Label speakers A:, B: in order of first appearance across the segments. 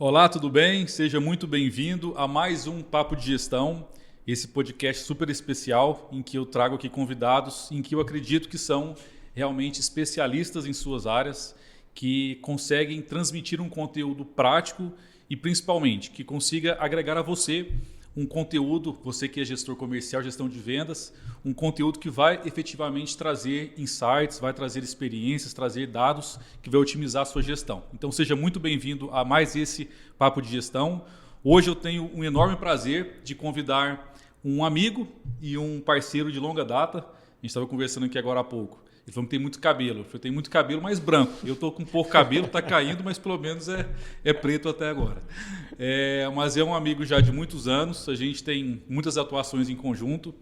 A: Olá, tudo bem? Seja muito bem-vindo a mais um Papo de Gestão, esse podcast super especial em que eu trago aqui convidados em que eu acredito que são realmente especialistas em suas áreas, que conseguem transmitir um conteúdo prático e principalmente que consiga agregar a você um conteúdo, você que é gestor comercial, gestão de vendas, um conteúdo que vai efetivamente trazer insights, vai trazer experiências, trazer dados que vai otimizar a sua gestão. Então seja muito bem-vindo a mais esse Papo de Gestão. Hoje eu tenho um enorme prazer de convidar um amigo e um parceiro de longa data. A gente estava conversando aqui agora há pouco. Ele falou que tem muito cabelo. Eu falei, tem muito cabelo, mas branco. Eu estou com pouco cabelo, está caindo, mas pelo menos é preto até agora. Mas é um amigo já de muitos anos, a gente tem muitas atuações em conjunto.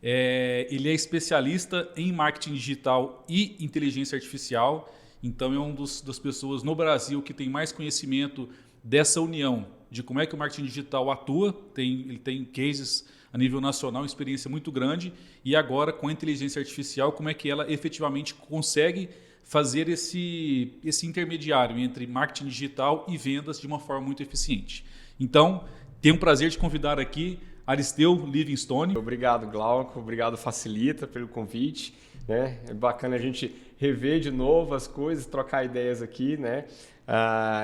A: Ele é especialista em marketing digital e inteligência artificial, então é uma das pessoas no Brasil que tem mais conhecimento dessa união, de como é que o marketing digital atua. Ele tem cases a nível nacional, uma experiência muito grande, e agora com a inteligência artificial, como é que ela efetivamente consegue fazer esse intermediário entre marketing digital e vendas de uma forma muito eficiente. Então, tenho o prazer de convidar aqui Aristeu Livingstone.
B: Obrigado, Glauco. Obrigado, Facilita, pelo convite. Né? É bacana a gente rever de novo as coisas, trocar ideias aqui, né?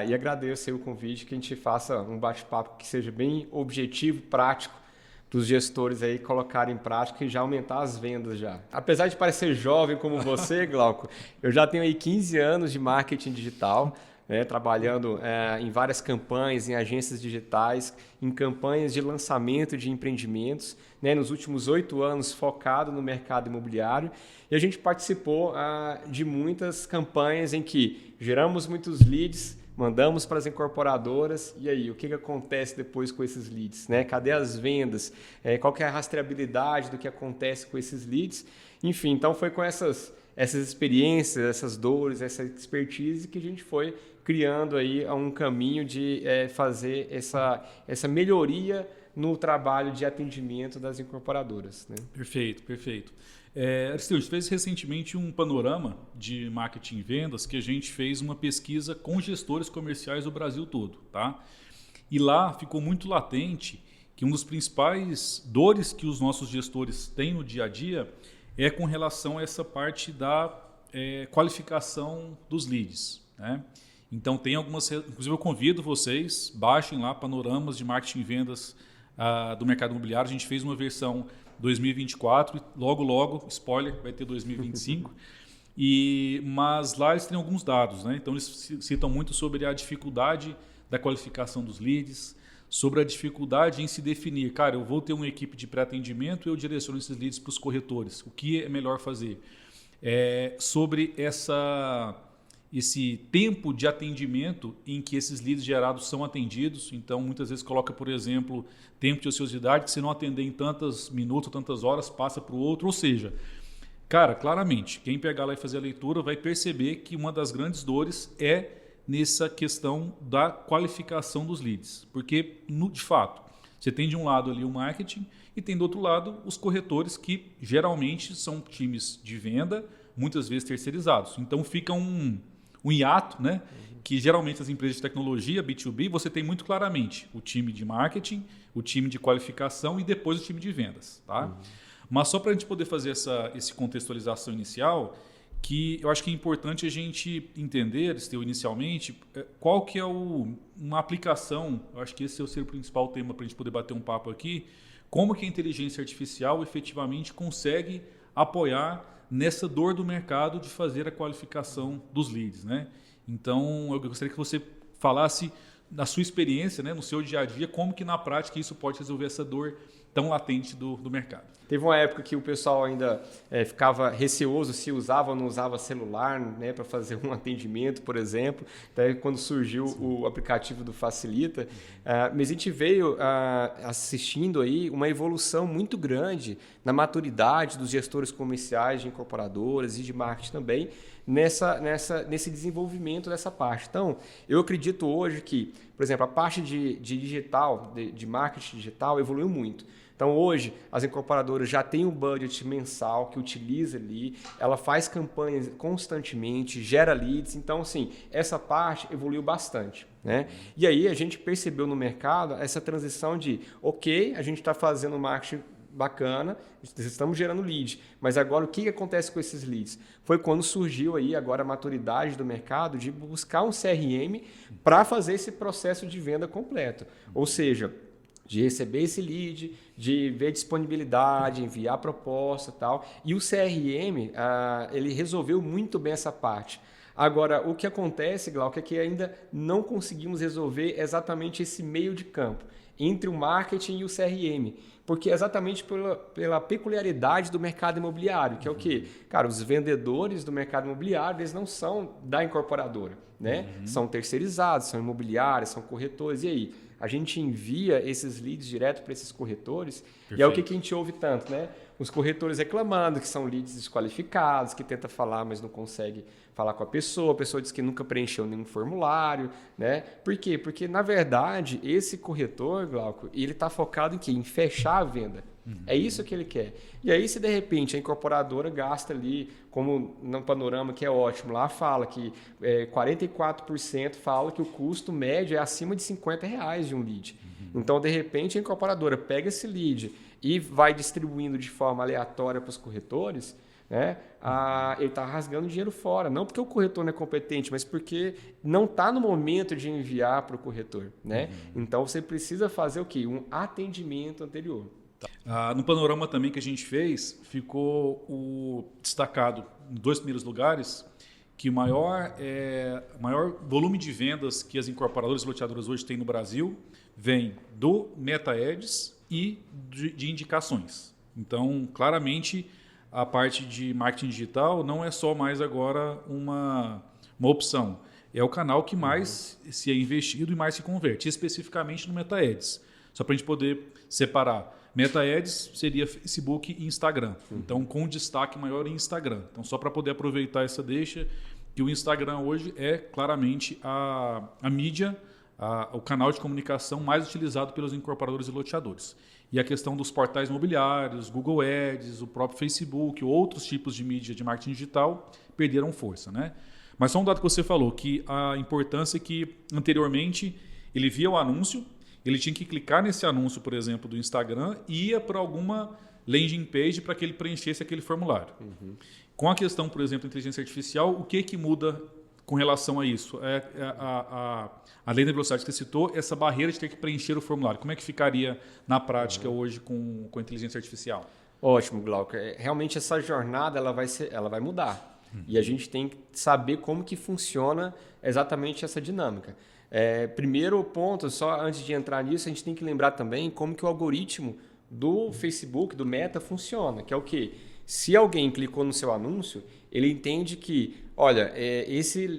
B: E agradeço aí o convite, que a gente faça um bate-papo que seja bem objetivo, prático, para os gestores aí colocarem em prática e já aumentar as vendas já. Apesar de parecer jovem como você, Glauco, eu já tenho aí 15 anos de marketing digital, né, trabalhando em várias campanhas, em agências digitais, em campanhas de lançamento de empreendimentos, né, nos últimos 8 anos focado no mercado imobiliário. E a gente participou de muitas campanhas em que geramos muitos leads, mandamos para as incorporadoras, e aí, o que acontece depois com esses leads? Né? Cadê as vendas? Qual que é a rastreabilidade do que acontece com esses leads? Enfim, então foi com essas experiências, essas dores, essa expertise que a gente foi criando aí um caminho de fazer essa melhoria no trabalho de atendimento das incorporadoras. Né?
A: Perfeito, perfeito. Aristeu, a gente fez recentemente um panorama de marketing e vendas que a gente fez uma pesquisa com gestores comerciais do Brasil todo. Tá? E lá ficou muito latente que uma das principais dores que os nossos gestores têm no dia a dia é com relação a essa parte da qualificação dos leads. Né? Então, tem algumas... Inclusive, eu convido vocês, baixem lá panoramas de marketing e vendas do mercado imobiliário. A gente fez uma versão 2024 e logo, spoiler, vai ter 2025. Mas lá eles têm alguns dados. Né? Então, eles citam muito sobre a dificuldade da qualificação dos leads, sobre a dificuldade em se definir. Cara, eu vou ter uma equipe de pré-atendimento e eu direciono esses leads para os corretores. O que é melhor fazer? Sobre esse tempo de atendimento em que esses leads gerados são atendidos. Então, muitas vezes coloca, por exemplo, tempo de ociosidade, que se não atender em tantos minutos, tantas horas, passa para o outro. Ou seja, cara, claramente, quem pegar lá e fazer a leitura vai perceber que uma das grandes dores é nessa questão da qualificação dos leads. Porque, de fato, você tem de um lado ali o marketing e tem do outro lado os corretores, que geralmente são times de venda, muitas vezes terceirizados. Então fica um hiato, né? Que geralmente as empresas de tecnologia, B2B, você tem muito claramente o time de marketing, o time de qualificação e depois o time de vendas. Tá? Mas só para a gente poder fazer essa contextualização inicial, que eu acho que é importante a gente entender, inicialmente, qual que é uma aplicação. Eu acho que esse é o seu principal tema para a gente poder bater um papo aqui. Como que a inteligência artificial efetivamente consegue apoiar nessa dor do mercado de fazer a qualificação dos leads. Né? Então, eu gostaria que você falasse da sua experiência, né, no seu dia a dia, como que na prática isso pode resolver essa dor tão latente do mercado.
B: Teve uma época que o pessoal ainda ficava receoso se usava ou não usava celular, né, para fazer um atendimento, por exemplo. Até quando surgiu o aplicativo do Facilita. Mas a gente veio assistindo aí uma evolução muito grande na maturidade dos gestores comerciais de incorporadoras e de marketing também, nesse desenvolvimento dessa parte. Então, eu acredito hoje que, por exemplo, a parte de digital, de marketing digital evoluiu muito. Então, hoje, as incorporadoras já têm um budget mensal que utiliza ali, ela faz campanhas constantemente, gera leads. Então, assim, essa parte evoluiu bastante, né? E aí, a gente percebeu no mercado essa transição de, ok, a gente está fazendo marketing bacana, estamos gerando lead, mas agora o que acontece com esses leads? Foi quando surgiu aí agora a maturidade do mercado de buscar um CRM para fazer esse processo de venda completo, ou seja, de receber esse lead, de ver disponibilidade, enviar proposta e tal, e o CRM ele resolveu muito bem essa parte. Agora, o que acontece, Glauco, é que ainda não conseguimos resolver exatamente esse meio de campo entre o marketing e o CRM, porque exatamente pela peculiaridade do mercado imobiliário, que é o quê? Cara, os vendedores do mercado imobiliário, eles não são da incorporadora, né? São terceirizados, são imobiliários, são corretores, e aí? A gente envia esses leads direto para esses corretores. Perfeito. E é o que a gente ouve tanto, né? Os corretores reclamando que são leads desqualificados, que tenta falar, mas não consegue falar com a pessoa diz que nunca preencheu nenhum formulário, né? Por quê? Porque, na verdade, esse corretor, Glauco, ele está focado em quê? Em fechar a venda. É isso que ele quer. E aí, se de repente a incorporadora gasta ali, como no panorama que é ótimo, lá fala que 44% fala que o custo médio é acima de R$50 de um lead. Então, de repente, a incorporadora pega esse lead e vai distribuindo de forma aleatória para os corretores, né? Ele está rasgando dinheiro fora. Não porque o corretor não é competente, mas porque não está no momento de enviar para o corretor, né? Então, você precisa fazer o quê? Um atendimento anterior.
A: No panorama também que a gente fez, ficou destacado em 2 primeiros lugares que o maior volume de vendas que as incorporadoras e loteadoras hoje têm no Brasil vem do Meta Ads e de indicações. Então, claramente, a parte de marketing digital não é só mais agora uma opção. É o canal que mais se é investido e mais se converte, especificamente no Meta Ads. Só para a gente poder separar. Meta Ads seria Facebook e Instagram. Então, com destaque maior em Instagram. Então, só para poder aproveitar essa deixa, que o Instagram hoje é claramente a mídia, o canal de comunicação mais utilizado pelos incorporadores e loteadores. E a questão dos portais imobiliários, Google Ads, o próprio Facebook, outros tipos de mídia de marketing digital perderam força, né? Mas só um dado que você falou, que a importância é que anteriormente ele via o anúncio, ele tinha que clicar nesse anúncio, por exemplo, do Instagram e ia para alguma landing page para que ele preenchesse aquele formulário. Com a questão, por exemplo, da inteligência artificial, o que muda com relação a isso? Além da velocidade que você citou, essa barreira de ter que preencher o formulário. Como é que ficaria na prática hoje com a inteligência artificial?
B: Ótimo, Glauco. Realmente essa jornada ela vai mudar. E a gente tem que saber como que funciona exatamente essa dinâmica. Primeiro ponto, só antes de entrar nisso, a gente tem que lembrar também como que o algoritmo do Facebook, do Meta, funciona, que é o quê? Se alguém clicou no seu anúncio, ele entende que, olha,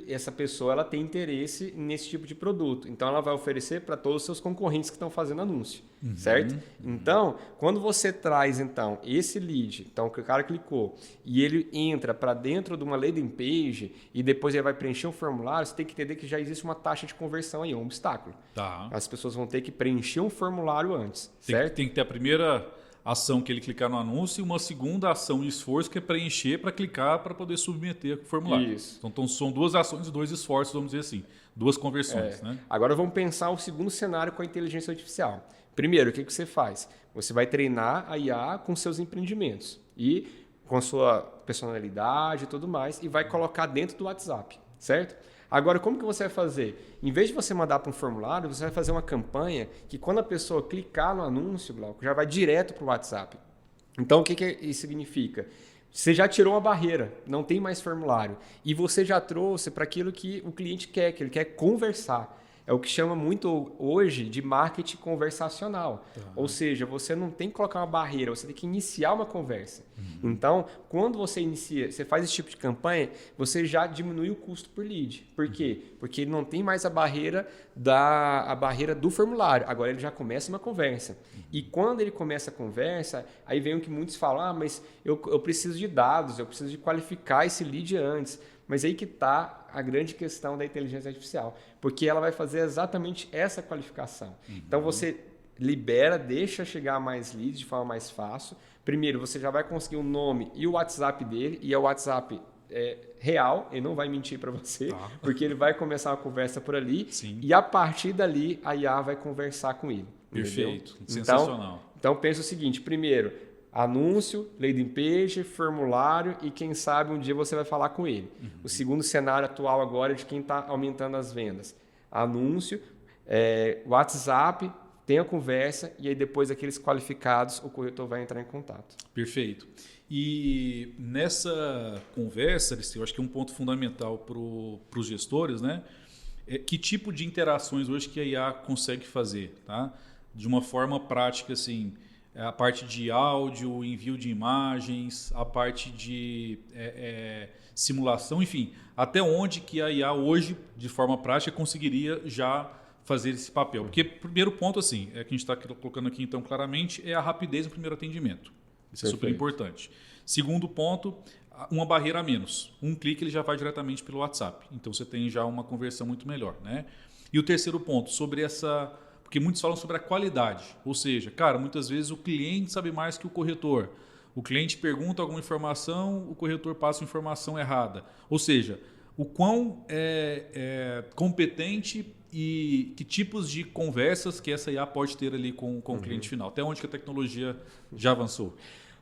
B: essa pessoa ela tem interesse nesse tipo de produto, então ela vai oferecer para todos os seus concorrentes que estão fazendo anúncio, certo? Então, quando você traz então esse lead, então o cara clicou e ele entra para dentro de uma landing page e depois ele vai preencher um formulário, você tem que entender que já existe uma taxa de conversão aí, um obstáculo.
A: Tá.
B: As pessoas vão ter que preencher um formulário antes, certo?
A: Tem que ter a primeira ação que ele clicar no anúncio e uma segunda ação e esforço que é preencher para clicar para poder submeter o formulário.
B: Isso.
A: Então são 2 ações e 2 esforços, vamos dizer assim. 2 conversões. Né?
B: Agora vamos pensar o segundo cenário com a inteligência artificial. Primeiro, o que você faz? Você vai treinar a IA com seus empreendimentos e com a sua personalidade e tudo mais e vai colocar dentro do WhatsApp, certo? Agora, como que você vai fazer? Em vez de você mandar para um formulário, você vai fazer uma campanha que quando a pessoa clicar no anúncio, Glauco, já vai direto para o WhatsApp. Então, o que isso significa? Você já tirou uma barreira, não tem mais formulário. E você já trouxe para aquilo que o cliente quer, que ele quer conversar. É o que chama muito hoje de marketing conversacional. Ou seja, você não tem que colocar uma barreira, você tem que iniciar uma conversa. Então, quando você você faz esse tipo de campanha, você já diminui o custo por lead. Por quê? Porque ele não tem mais a barreira do formulário. Agora ele já começa uma conversa. E quando ele começa a conversa, aí vem o que muitos falam, mas eu preciso de dados, eu preciso de qualificar esse lead antes. Mas aí que está a grande questão da inteligência artificial, porque ela vai fazer exatamente essa qualificação. Então, você libera, deixa chegar mais leads de forma mais fácil. Primeiro, você já vai conseguir o nome e o WhatsApp dele, e é o WhatsApp real, ele não vai mentir para você, porque ele vai começar uma conversa por ali.
A: Sim.
B: E a partir dali a IA vai conversar com ele.
A: Perfeito,
B: entendeu?
A: sensacional.
B: Então pensa o seguinte, primeiro, anúncio, landing page, formulário e quem sabe um dia você vai falar com ele. O segundo cenário atual agora é de quem está aumentando as vendas. Anúncio, WhatsApp, tem a conversa e aí depois aqueles qualificados o corretor vai entrar em contato.
A: Perfeito. E nessa conversa, eu acho que um ponto fundamental para os gestores, né? É que tipo de interações hoje que a IA consegue fazer, tá? De uma forma prática, assim, a parte de áudio, envio de imagens, a parte de simulação, enfim, até onde que a IA hoje, de forma prática, conseguiria já fazer esse papel. Porque, primeiro ponto, assim, que a gente está colocando aqui, então, claramente, é a rapidez no primeiro atendimento. Isso é super importante. Segundo ponto, uma barreira a menos. Um clique ele já vai diretamente pelo WhatsApp. Então, você tem já uma conversão muito melhor, né? E o terceiro ponto, sobre essa... Porque muitos falam sobre a qualidade. Ou seja, cara, muitas vezes o cliente sabe mais que o corretor. O cliente pergunta alguma informação, o corretor passa uma informação errada. Ou seja, o quão competente e que tipos de conversas que essa IA pode ter ali com o cliente final. Até onde que a tecnologia já avançou?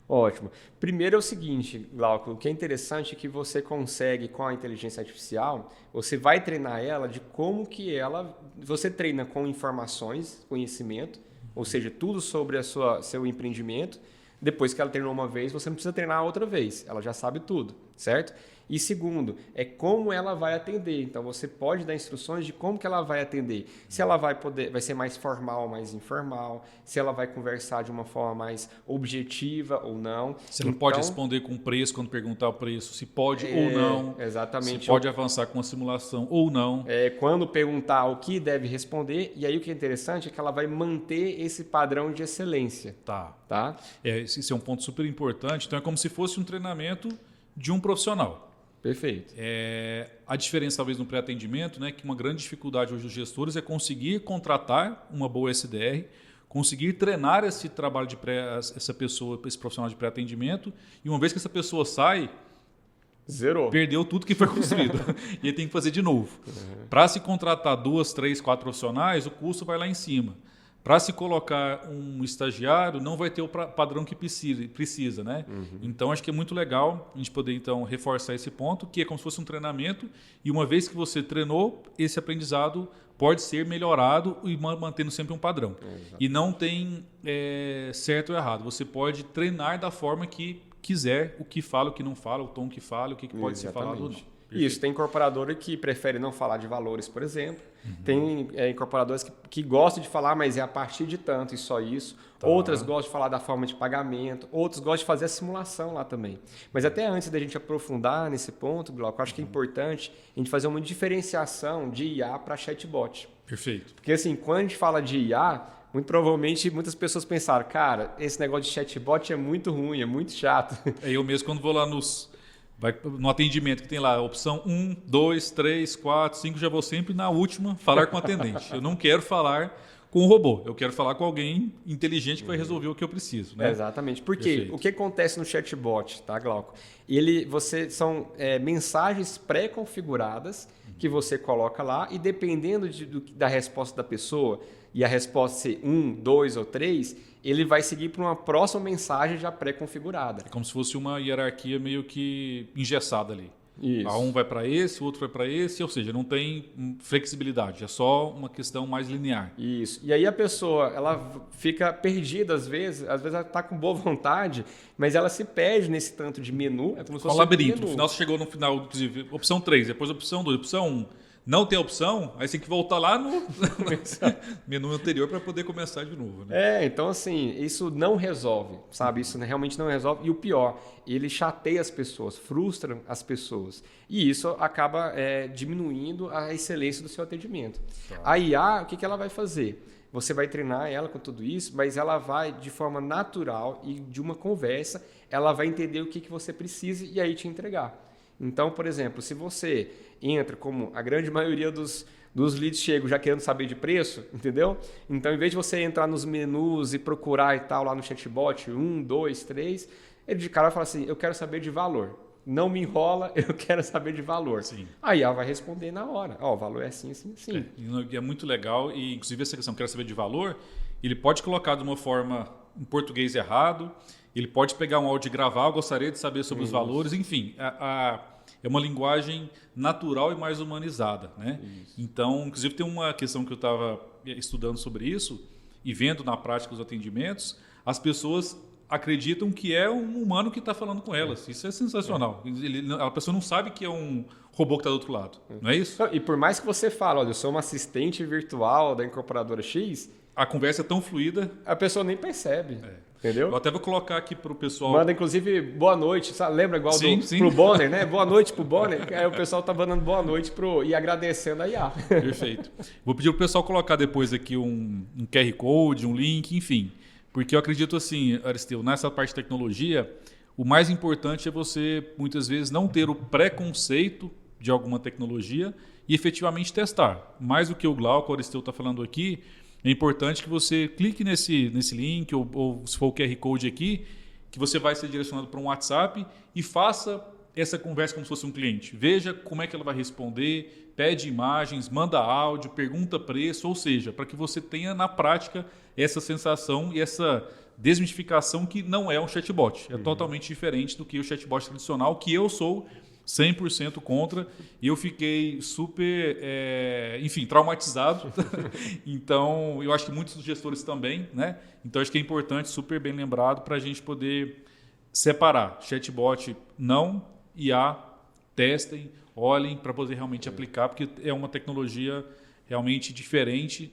B: Ótimo. Primeiro é o seguinte, Glauco, o que é interessante é que você consegue, com a inteligência artificial, você vai treinar ela de como que ela... Você treina com informações, conhecimento, ou seja, tudo sobre seu empreendimento. Depois que ela treinou uma vez, você não precisa treinar outra vez. Ela já sabe tudo, certo? E segundo, é como ela vai atender. Então, você pode dar instruções de como que ela vai atender. Se ela vai ser mais formal, mais informal. Se ela vai conversar de uma forma mais objetiva ou não.
A: Você não pode responder com preço quando perguntar o preço. Se pode ou não.
B: Exatamente.
A: Se pode avançar com a simulação ou não.
B: Quando perguntar o que deve responder. E aí o que é interessante é que ela vai manter esse padrão de excelência.
A: Tá? Esse é um ponto super importante. Então, é como se fosse um treinamento de um profissional.
B: Perfeito.
A: A diferença, talvez, no pré-atendimento, né, que uma grande dificuldade hoje dos gestores é conseguir contratar uma boa SDR, conseguir treinar esse trabalho essa pessoa, esse profissional de pré-atendimento, e uma vez que essa pessoa sai,
B: zerou.
A: Perdeu tudo que foi construído. E ele tem que fazer de novo. Para se contratar 2, 3, 4 profissionais, o custo vai lá em cima. Para se colocar um estagiário, não vai ter o padrão que precisa, né? Então, acho que é muito legal a gente poder, então, reforçar esse ponto, que é como se fosse um treinamento, e uma vez que você treinou, esse aprendizado pode ser melhorado e mantendo sempre um padrão. E não tem certo ou errado. Você pode treinar da forma que quiser, o que fala, o que não fala, o tom que fala, o que pode ser falado ou não. Perfeito.
B: Isso, tem incorporadora que prefere não falar de valores, por exemplo. Tem incorporadoras que gostam de falar, mas é a partir de tanto e só isso. Outras gostam de falar da forma de pagamento, outros gostam de fazer a simulação lá também. Mas até antes da gente aprofundar nesse ponto, Glauco, eu acho que é importante a gente fazer uma diferenciação de IA para chatbot.
A: Perfeito.
B: Porque assim, quando a gente fala de IA, muito provavelmente muitas pessoas pensaram, cara, esse negócio de chatbot é muito ruim, é muito chato.
A: Eu mesmo, quando vou lá no atendimento que tem lá, opção 1, 2, 3, 4, 5, já vou sempre na última falar com o atendente. Eu não quero falar com o robô, eu quero falar com alguém inteligente que vai resolver o que eu preciso. Né?
B: Exatamente. Porque
A: Perfeito.
B: O que acontece no chatbot, tá, Glauco? São mensagens pré-configuradas que você coloca lá e dependendo da resposta da pessoa e a resposta ser 1, 2 ou 3, ele vai seguir para uma próxima mensagem já pré-configurada.
A: É como se fosse uma hierarquia meio que engessada ali.
B: Isso.
A: Um vai para esse, o outro vai para esse, ou seja, não tem flexibilidade, é só uma questão mais linear.
B: Isso. E aí a pessoa, ela fica perdida às vezes ela está com boa vontade, mas ela se perde nesse tanto de menu. É como se fosse
A: um labirinto.
B: Um
A: No final você chegou no final, inclusive, opção 3, depois opção 2, opção 1. Não tem opção, aí você tem que voltar lá no menu anterior para poder começar de novo. Né?
B: Então assim, isso não resolve, sabe? Isso realmente não resolve. E o pior, ele chateia as pessoas, frustra as pessoas. E isso acaba diminuindo a excelência do seu atendimento. Tá. A IA, o que ela vai fazer? Você vai treinar ela com tudo isso, mas ela vai, de forma natural e de uma conversa, ela vai entender o que você precisa e aí te entregar. Então, por exemplo, se você entra, como a grande maioria dos dos leads chegam já querendo saber de preço, entendeu? Então, em vez de você entrar nos menus e procurar e tal lá no chatbot, 1, 2, 3, ele de cara vai falar assim, eu quero saber de valor. Não me enrola, eu quero saber de valor.
A: Sim.
B: Aí ela vai responder na hora. Ó, o valor é assim, assim, assim.
A: É muito legal e, inclusive, essa questão, quero saber de valor, ele pode colocar de uma forma em português errado, ele pode pegar um áudio e gravar, eu gostaria de saber sobre os valores, enfim, é uma linguagem natural e mais humanizada, né? Então, inclusive, tem uma questão que eu estava estudando sobre isso e vendo na prática os atendimentos, as pessoas acreditam que é um humano que está falando com elas. Isso é sensacional. A pessoa não sabe que é um robô que está do outro lado. Não é isso?
B: E por mais que você fale, olha, eu sou uma assistente virtual da incorporadora X,
A: a conversa é tão fluida,
B: a pessoa nem percebe. Entendeu?
A: Eu até vou colocar aqui para o pessoal...
B: Manda, inclusive, boa noite. Sabe? Lembra igual
A: sim.
B: pro Bonner, né? Boa noite pro Bonner. Aí o pessoal tá dando boa noite e agradecendo a IA.
A: Perfeito. Vou pedir pro pessoal colocar depois aqui um QR Code, um link, enfim. Porque eu acredito assim, Aristeu, nessa parte de tecnologia, o mais importante é você, muitas vezes, não ter o preconceito de alguma tecnologia e efetivamente testar. Mais do que o Glauco, o Aristeu está falando aqui, é importante que você clique nesse link ou se for o QR Code aqui, que você vai ser direcionado para um WhatsApp e faça essa conversa como se fosse um cliente. Veja como é que ela vai responder, pede imagens, manda áudio, pergunta preço, ou seja, para que você tenha na prática essa sensação e essa desmistificação que não é um chatbot. É totalmente diferente do que o chatbot tradicional, que eu sou 100% contra, e eu fiquei super, traumatizado. Então, eu acho que muitos dos gestores também, né? Então, acho que é importante, super bem lembrado, para a gente poder separar chatbot não, IA, testem, olhem para poder realmente aplicar, porque é uma tecnologia realmente diferente,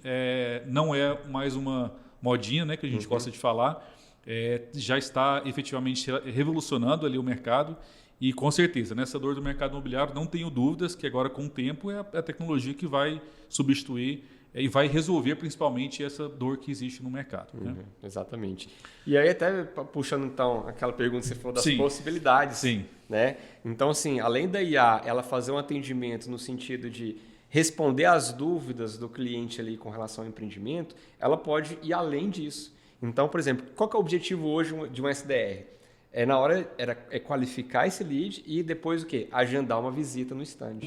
A: não é mais uma modinha, né, que a gente gosta de falar, já está efetivamente revolucionando ali o mercado. E com certeza, nessa dor do mercado imobiliário, não tenho dúvidas que agora, com o tempo, é a tecnologia que vai substituir e vai resolver principalmente essa dor que existe no mercado. Né?
B: Exatamente. E aí, até puxando então aquela pergunta que você falou das possibilidades.
A: Sim.
B: Né? Então, assim, além da IA, ela fazer um atendimento no sentido de responder às dúvidas do cliente ali com relação ao empreendimento, ela pode ir além disso. Então, por exemplo, qual que é o objetivo hoje de um SDR? É qualificar esse lead e depois o quê? Agendar uma visita no stand.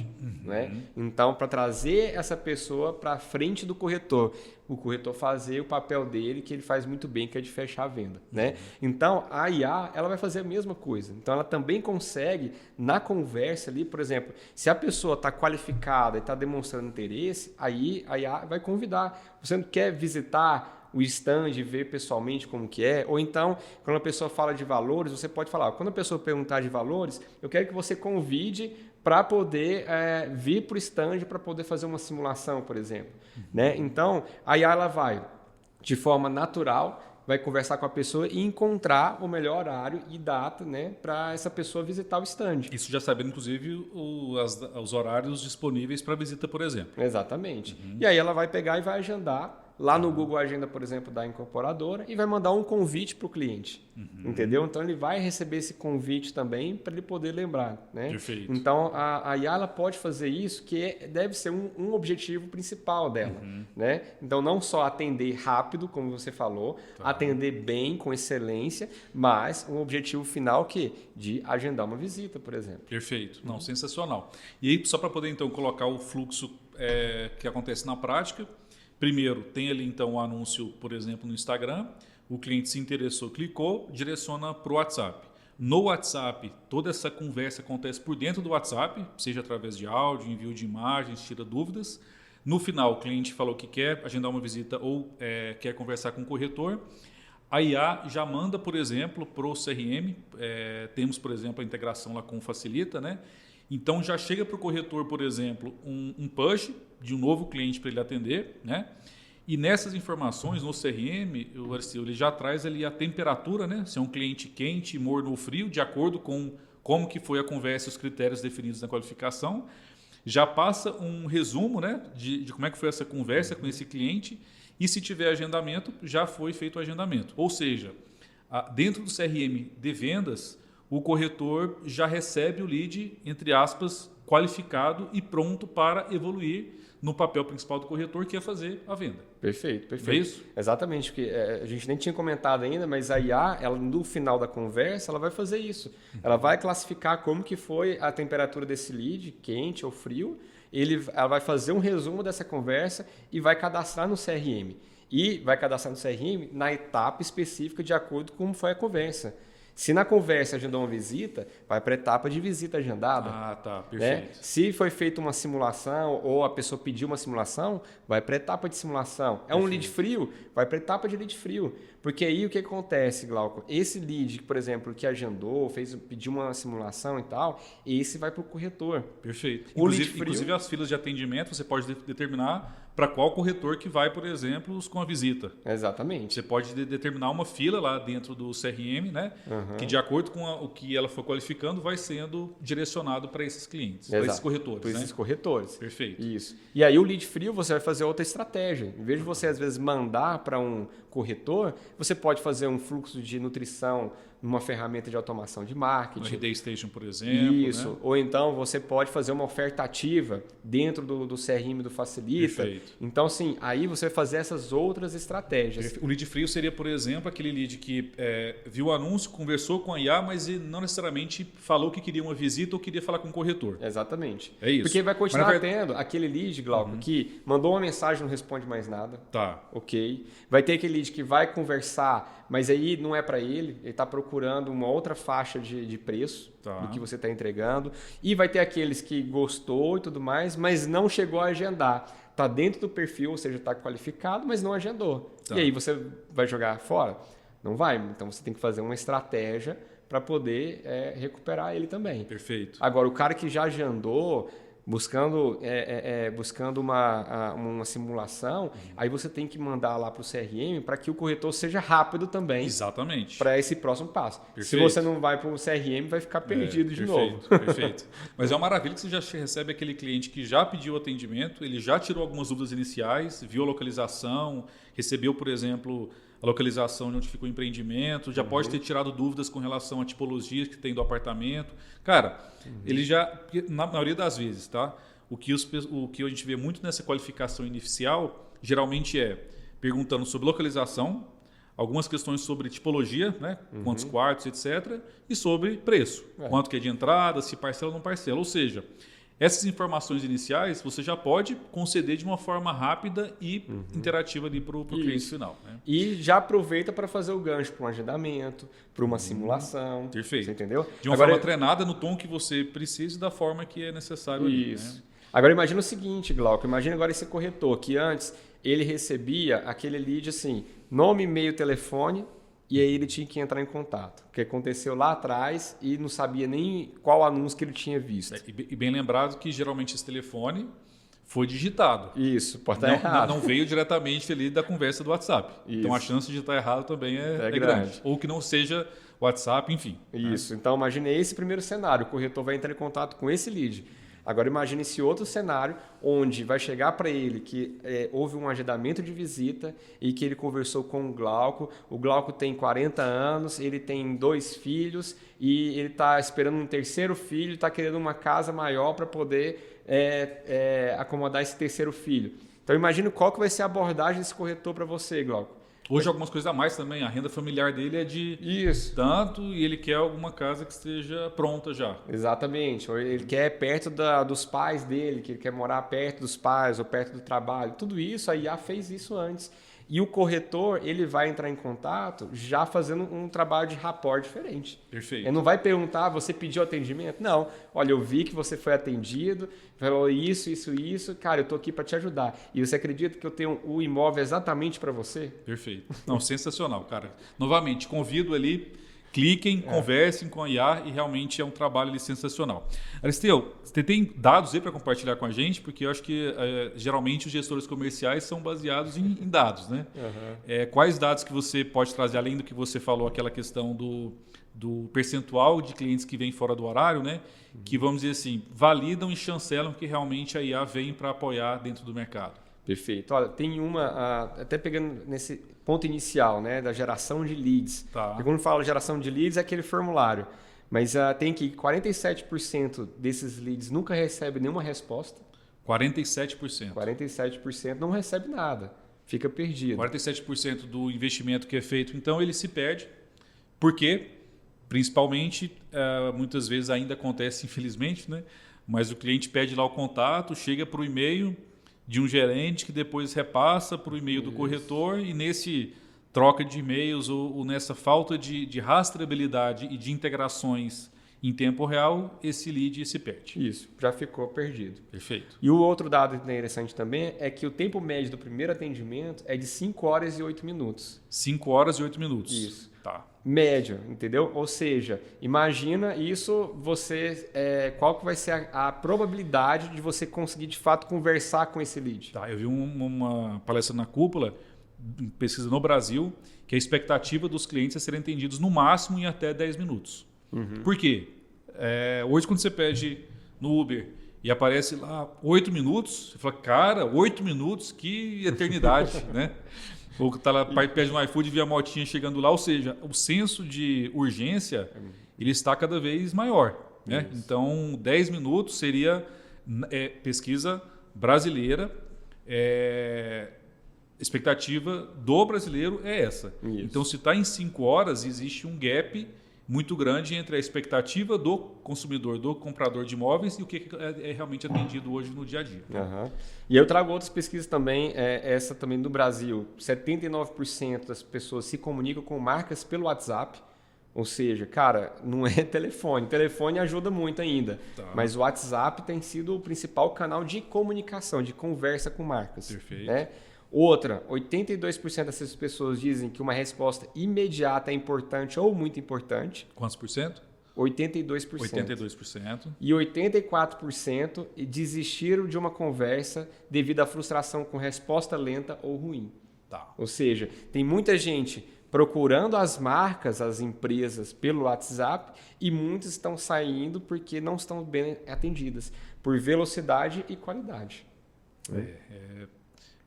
B: Né? Então, para trazer essa pessoa para frente do corretor, o corretor fazer o papel dele, que ele faz muito bem, que é de fechar a venda. Né? Então, a IA ela vai fazer a mesma coisa. Então, ela também consegue, na conversa ali, por exemplo, se a pessoa está qualificada e está demonstrando interesse, aí a IA vai convidar. Você não quer visitar o stand, ver pessoalmente como que é, ou então, quando a pessoa fala de valores, você pode falar, quando a pessoa perguntar de valores, eu quero que você convide para poder vir para o stand, para poder fazer uma simulação, por exemplo. Né? Então, aí ela vai, de forma natural, vai conversar com a pessoa e encontrar o melhor horário e data, né, para essa pessoa visitar o stand.
A: Isso já sabendo, inclusive, os horários disponíveis para visita, por exemplo.
B: Exatamente. E aí ela vai pegar e vai agendar lá no Google Agenda, por exemplo, da incorporadora e vai mandar um convite para o cliente. Entendeu? Então, ele vai receber esse convite também para ele poder lembrar. Né?
A: Perfeito.
B: Então, a IA ela pode fazer isso, que deve ser um objetivo principal dela. Né? Então, não só atender rápido, como você falou, atender bem, com excelência, mas um objetivo final que de agendar uma visita, por exemplo.
A: Perfeito. Não, sensacional. E aí, só para poder, então, colocar o fluxo que acontece na prática, primeiro, tem ali então o anúncio, por exemplo, no Instagram, o cliente se interessou, clicou, direciona para o WhatsApp. No WhatsApp, toda essa conversa acontece por dentro do WhatsApp, seja através de áudio, envio de imagens, tira dúvidas. No final, o cliente falou que quer agendar uma visita ou quer conversar com o corretor. A IA já manda, por exemplo, para o CRM, temos, por exemplo, a integração lá com o Facilita, né? Então, já chega para o corretor, por exemplo, um push de um novo cliente para ele atender, né? E nessas informações, no CRM, o Aristeu, ele já traz ali a temperatura, né? Se é um cliente quente, morno ou frio, de acordo com como que foi a conversa e os critérios definidos na qualificação. Já passa um resumo, né? De como é que foi essa conversa com esse cliente. E se tiver agendamento, já foi feito o agendamento. Ou seja, dentro do CRM de vendas, o corretor já recebe o lead, entre aspas, qualificado e pronto para evoluir no papel principal do corretor, que é fazer a venda.
B: Perfeito.
A: É isso?
B: Exatamente, porque a gente nem tinha comentado ainda, mas a IA, ela, no final da conversa, ela vai fazer isso. Ela vai classificar como que foi a temperatura desse lead, quente ou frio, ela vai fazer um resumo dessa conversa e vai cadastrar no CRM. E vai cadastrar no CRM na etapa específica de acordo com como foi a conversa. Se na conversa agendou uma visita, vai para a etapa de visita agendada.
A: Ah, tá, perfeito.
B: Né? Se foi feita uma simulação ou a pessoa pediu uma simulação, vai para a etapa de simulação. É um lead frio, vai para a etapa de lead frio. Porque aí o que acontece, Glauco? Esse lead, por exemplo, que agendou, pediu uma simulação e tal, esse vai para o corretor.
A: Perfeito.
B: O lead frio,
A: inclusive as filas de atendimento, você pode determinar para qual corretor que vai, por exemplo, com a visita.
B: Exatamente.
A: Você pode determinar uma fila lá dentro do CRM, né? Que de acordo com o que ela for qualificando, vai sendo direcionado para esses clientes, para esses corretores.
B: Para esses corretores.
A: Perfeito.
B: Isso. E aí o lead frio você vai fazer outra estratégia. Em vez de você, às vezes, mandar para um corretor, você pode fazer um fluxo de nutrição numa ferramenta de automação de marketing.
A: No RD Station, por exemplo.
B: Isso.
A: Né?
B: Ou então você pode fazer uma oferta ativa dentro do CRM do Facilita.
A: Perfeito.
B: Então, sim, aí você vai fazer essas outras estratégias.
A: O lead frio seria, por exemplo, aquele lead que viu o anúncio, conversou com a IA, mas não necessariamente falou que queria uma visita ou queria falar com o corretor.
B: Exatamente.
A: É isso.
B: Porque vai continuar tendo aquele lead, Glauco, que mandou uma mensagem e não responde mais nada.
A: Tá.
B: Ok. Vai ter aquele lead que vai conversar, mas aí não é para ele está procurando uma outra faixa de preço do que você está entregando. E vai ter aqueles que gostou e tudo mais, mas não chegou a agendar. Está dentro do perfil, ou seja, está qualificado, mas não agendou. E aí você vai jogar fora? Não vai. Então você tem que fazer uma estratégia para poder recuperar ele também.
A: Perfeito.
B: Agora, o cara que já agendou, buscando uma simulação, aí você tem que mandar lá para o CRM para que o corretor seja rápido também.
A: Exatamente.
B: Para esse próximo passo.
A: Perfeito.
B: Se você não vai para o CRM, vai ficar perdido de novo.
A: Perfeito. Mas é uma maravilha que você já recebe aquele cliente que já pediu o atendimento, ele já tirou algumas dúvidas iniciais, viu a localização, recebeu, por exemplo, a localização de onde fica o empreendimento, já pode ter tirado dúvidas com relação à tipologia que tem do apartamento. Cara, ele já, na maioria das vezes, tá? O que a gente vê muito nessa qualificação inicial, geralmente perguntando sobre localização, algumas questões sobre tipologia, né? Quantos quartos, etc. E sobre preço. Quanto que é de entrada, se parcela ou não parcela. Ou seja, essas informações iniciais você já pode conceder de uma forma rápida e interativa ali para o cliente final. Né?
B: E já aproveita para fazer o gancho para um agendamento, para uma simulação.
A: Perfeito.
B: Você entendeu?
A: De uma forma treinada no tom que você precisa e da forma que é necessário.
B: Isso.
A: Ali, né?
B: Agora imagina o seguinte, Glauco. Imagina agora esse corretor que antes ele recebia aquele lead assim, nome, e-mail, telefone, e aí ele tinha que entrar em contato. O que aconteceu lá atrás e não sabia nem qual anúncio que ele tinha visto.
A: E bem lembrado que geralmente esse telefone foi digitado.
B: Isso, pode estar errado.
A: Não veio diretamente ali da conversa do WhatsApp.
B: Isso.
A: Então a chance de digitar errado também é grande. Ou que não seja WhatsApp, enfim.
B: Isso. Né? Então imagine esse primeiro cenário. O corretor vai entrar em contato com esse lead. Agora imagine esse outro cenário onde vai chegar para ele que houve um agendamento de visita e que ele conversou com o Glauco tem 40 anos, ele tem 2 filhos e ele está esperando um terceiro filho, está querendo uma casa maior para poder acomodar esse terceiro filho. Então imagine qual que vai ser a abordagem desse corretor para você, Glauco.
A: Hoje algumas coisas a mais também, a renda familiar dele é de tanto e ele quer alguma casa que esteja pronta já.
B: Exatamente, ou ele quer perto dos pais dele, que ele quer morar perto dos pais ou perto do trabalho. Tudo isso, a IA fez isso antes. E o corretor, ele vai entrar em contato já fazendo um trabalho de rapport diferente.
A: Perfeito.
B: Ele não vai perguntar, você pediu atendimento? Não. Olha, eu vi que você foi atendido, falou isso. Cara, eu estou aqui para te ajudar. E você acredita que eu tenho o imóvel exatamente para você?
A: Perfeito. Não, sensacional, cara. Novamente, convido ali, cliquem, conversem com a IA e realmente é um trabalho ali sensacional. Aristeu, você tem dados aí para compartilhar com a gente? Porque eu acho que geralmente os gestores comerciais são baseados em dados, né? Quais dados que você pode trazer, além do que você falou, aquela questão do percentual de clientes que vêm fora do horário, né? Que, vamos dizer assim, validam e chancelam que realmente a IA vem para apoiar dentro do mercado.
B: Perfeito. Olha, tem até pegando nesse ponto inicial, né, da geração de leads.
A: Tá.
B: Porque quando fala geração de leads é aquele formulário. Mas tem que 47% desses leads nunca recebe nenhuma resposta.
A: 47%.
B: 47% não recebe nada, fica perdido.
A: 47% do investimento que é feito, então ele se perde. Por quê? Principalmente, muitas vezes ainda acontece, infelizmente, né? Mas o cliente pede lá o contato, chega para o e-mail de um gerente que depois repassa para o e-mail do corretor e nesse troca de e-mails ou nessa falta de rastreabilidade e de integrações em tempo real, esse lead se perde.
B: Isso, já ficou perdido.
A: Perfeito.
B: E o outro dado interessante também é que o tempo médio do primeiro atendimento é de 5 horas e 8 minutos.
A: 5 horas e 8 minutos.
B: Isso.
A: Tá.
B: Médio, entendeu? Ou seja, imagina isso, qual que vai ser a probabilidade de você conseguir de fato conversar com esse lead?
A: Tá, eu vi uma palestra na Cúpula, pesquisa no Brasil, que a expectativa dos clientes é serem atendidos no máximo em até 10 minutos. Por quê? Hoje, quando você pede no Uber e aparece lá 8 minutos, você fala, cara, 8 minutos, que eternidade, né? Ou tá lá, pede no iFood e vê a motinha chegando lá, ou seja, o senso de urgência ele está cada vez maior. Né? Então, 10 minutos seria pesquisa brasileira, expectativa do brasileiro é essa. Isso. Então, se está em 5 horas, existe um gap muito grande entre a expectativa do consumidor, do comprador de imóveis e o que é realmente atendido hoje no dia a dia.
B: Uhum. E eu trago outras pesquisas também, essa também no Brasil. 79% das pessoas se comunicam com marcas pelo WhatsApp. Ou seja, cara, não é telefone. Telefone ajuda muito ainda. Tá. Mas o WhatsApp tem sido o principal canal de comunicação, de conversa com marcas.
A: Perfeito.
B: Né? Outra, 82% dessas pessoas dizem que uma resposta imediata é importante ou muito importante.
A: Quantos por cento?
B: 82%.
A: 82%.
B: E 84% desistiram de uma conversa devido à frustração com resposta lenta ou ruim.
A: Tá.
B: Ou seja, tem muita gente procurando as marcas, as empresas pelo WhatsApp e muitas estão saindo porque não estão bem atendidas por velocidade e qualidade.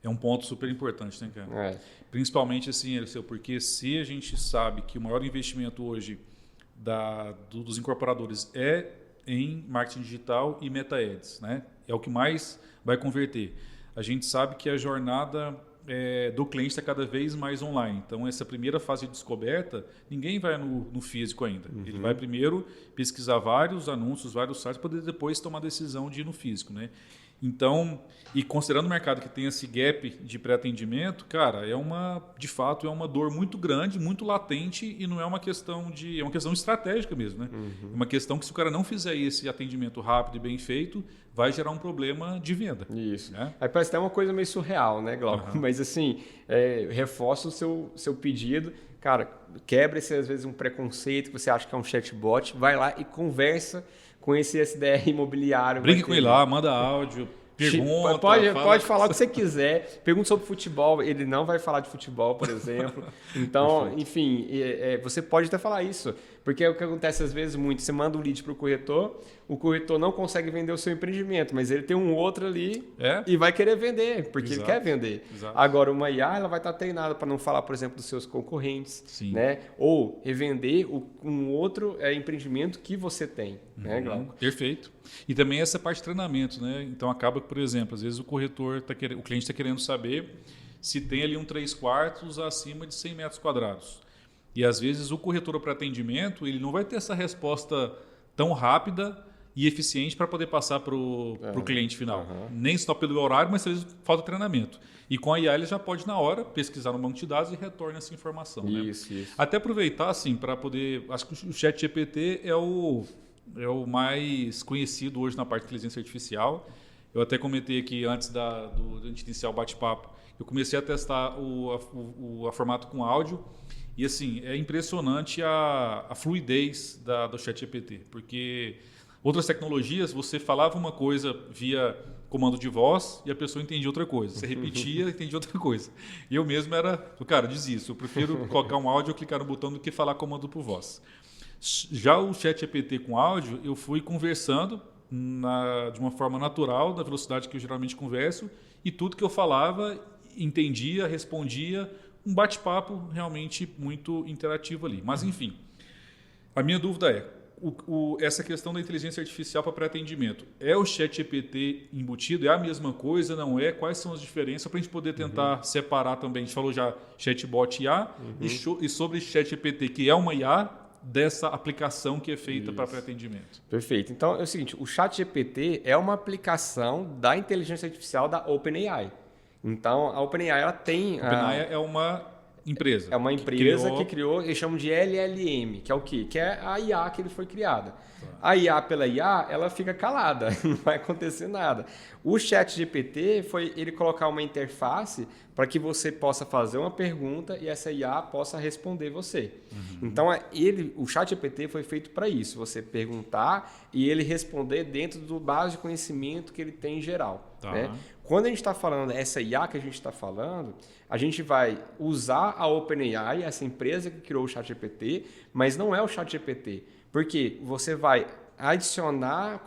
A: É um ponto super importante, né, cara? Principalmente assim, Eliseu, porque se a gente sabe que o maior investimento hoje dos incorporadores é em marketing digital e meta-ads, né? É o que mais vai converter. A gente sabe que a jornada do cliente está cada vez mais online. Então, essa primeira fase de descoberta, ninguém vai no físico ainda. Ele vai primeiro pesquisar vários anúncios, vários sites, para depois tomar a decisão de ir no físico, né? Então, e considerando o mercado que tem esse gap de pré-atendimento, cara, de fato é uma dor muito grande, muito latente e não é uma questão é uma questão estratégica mesmo, né? É uma questão que se o cara não fizer esse atendimento rápido e bem feito, vai gerar um problema de venda.
B: Isso.
A: Né?
B: Aí parece até uma coisa meio surreal, né, Glauco? Mas assim, reforça o seu pedido. Cara, quebra às vezes um preconceito que você acha que é um chatbot, vai lá e conversa com esse SDR imobiliário.
A: Brinque com ele lá, manda áudio, pergunta.
B: Pode falar o que você quiser. Pergunta sobre futebol. Ele não vai falar de futebol, por exemplo. Então, enfim, você pode até falar isso. Porque é o que acontece às vezes muito. Você manda um lead para o corretor não consegue vender o seu empreendimento, mas ele tem um outro ali e vai querer vender, porque ele quer vender. Exato. Agora, uma IA ela vai estar treinada para não falar, por exemplo, dos seus concorrentes, né? Ou revender um outro empreendimento que você tem. Né, Glauco?
A: Perfeito. E também essa parte de treinamento, né? Então acaba que, por exemplo, às vezes o cliente está querendo saber se tem ali um 3/4 acima de 100 metros quadrados. E às vezes o corretor para atendimento ele não vai ter essa resposta tão rápida e eficiente para poder passar para o cliente final. Nem só pelo horário, mas às vezes falta treinamento. E com a IA ele já pode na hora pesquisar no banco de dados e retorna essa informação.
B: Isso.
A: Até aproveitar assim para poder... Acho que o ChatGPT é o mais conhecido hoje na parte de inteligência artificial. Eu até comentei aqui antes de iniciar o bate-papo, eu comecei a testar o formato com áudio e assim, é impressionante a fluidez do ChatGPT, porque outras tecnologias você falava uma coisa via comando de voz e a pessoa entendia outra coisa. Você repetia e entendia outra coisa. E eu mesmo desisto. Eu prefiro colocar um áudio ou clicar no botão do que falar comando por voz. Já o ChatGPT com áudio, eu fui conversando de uma forma natural, da velocidade que eu geralmente converso, e tudo que eu falava, entendia, respondia, um bate-papo realmente muito interativo ali. Mas, enfim, a minha dúvida é, essa questão da inteligência artificial para pré-atendimento, é o ChatGPT embutido? É a mesma coisa? Não é? Quais são as diferenças? Para a gente poder tentar separar também. A gente falou já chatbot IA e sobre ChatGPT, que é uma IA, dessa aplicação que é feita para pré-atendimento.
B: Perfeito. Então, é o seguinte, o ChatGPT é uma aplicação da inteligência artificial da OpenAI. Então, a OpenAI ela tem...
A: A OpenAI é uma empresa.
B: É uma empresa que criou, eles chamam de LLM, que é o quê? Que é a IA que ele foi criada. A IA pela IA, ela fica calada, não vai acontecer nada. O ChatGPT foi ele colocar uma interface para que você possa fazer uma pergunta e essa IA possa responder você. Então, o ChatGPT foi feito para isso, você perguntar e ele responder dentro do base de conhecimento que ele tem em geral. Né? Quando a gente está falando, essa IA que a gente está falando, a gente vai usar a OpenAI, essa empresa que criou o ChatGPT, mas não é o ChatGPT, porque você vai adicionar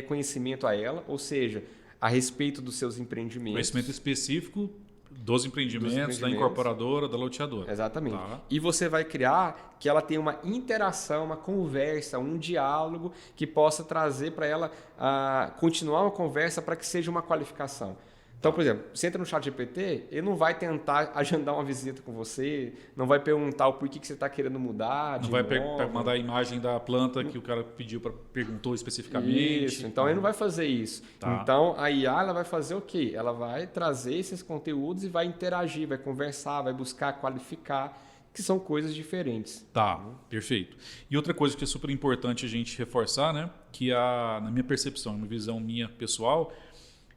B: conhecimento a ela, ou seja, a respeito dos seus empreendimentos.
A: Conhecimento específico dos empreendimentos, da incorporadora, da loteadora.
B: Exatamente. E você vai criar que ela tenha uma interação, uma conversa, um diálogo que possa trazer para ela continuar uma conversa para que seja uma qualificação. Então, por exemplo, você entra no ChatGPT, ele não vai tentar agendar uma visita com você, não vai perguntar o porquê que você está querendo mudar.
A: Não vai mandar a imagem da planta que o cara perguntou especificamente.
B: Isso, então ele não vai fazer isso. Então a IA ela vai fazer o quê? Ela vai trazer esses conteúdos e vai interagir, vai conversar, vai buscar qualificar, que são coisas diferentes.
A: Perfeito. E outra coisa que é super importante a gente reforçar, né? Que na minha percepção, uma visão minha pessoal,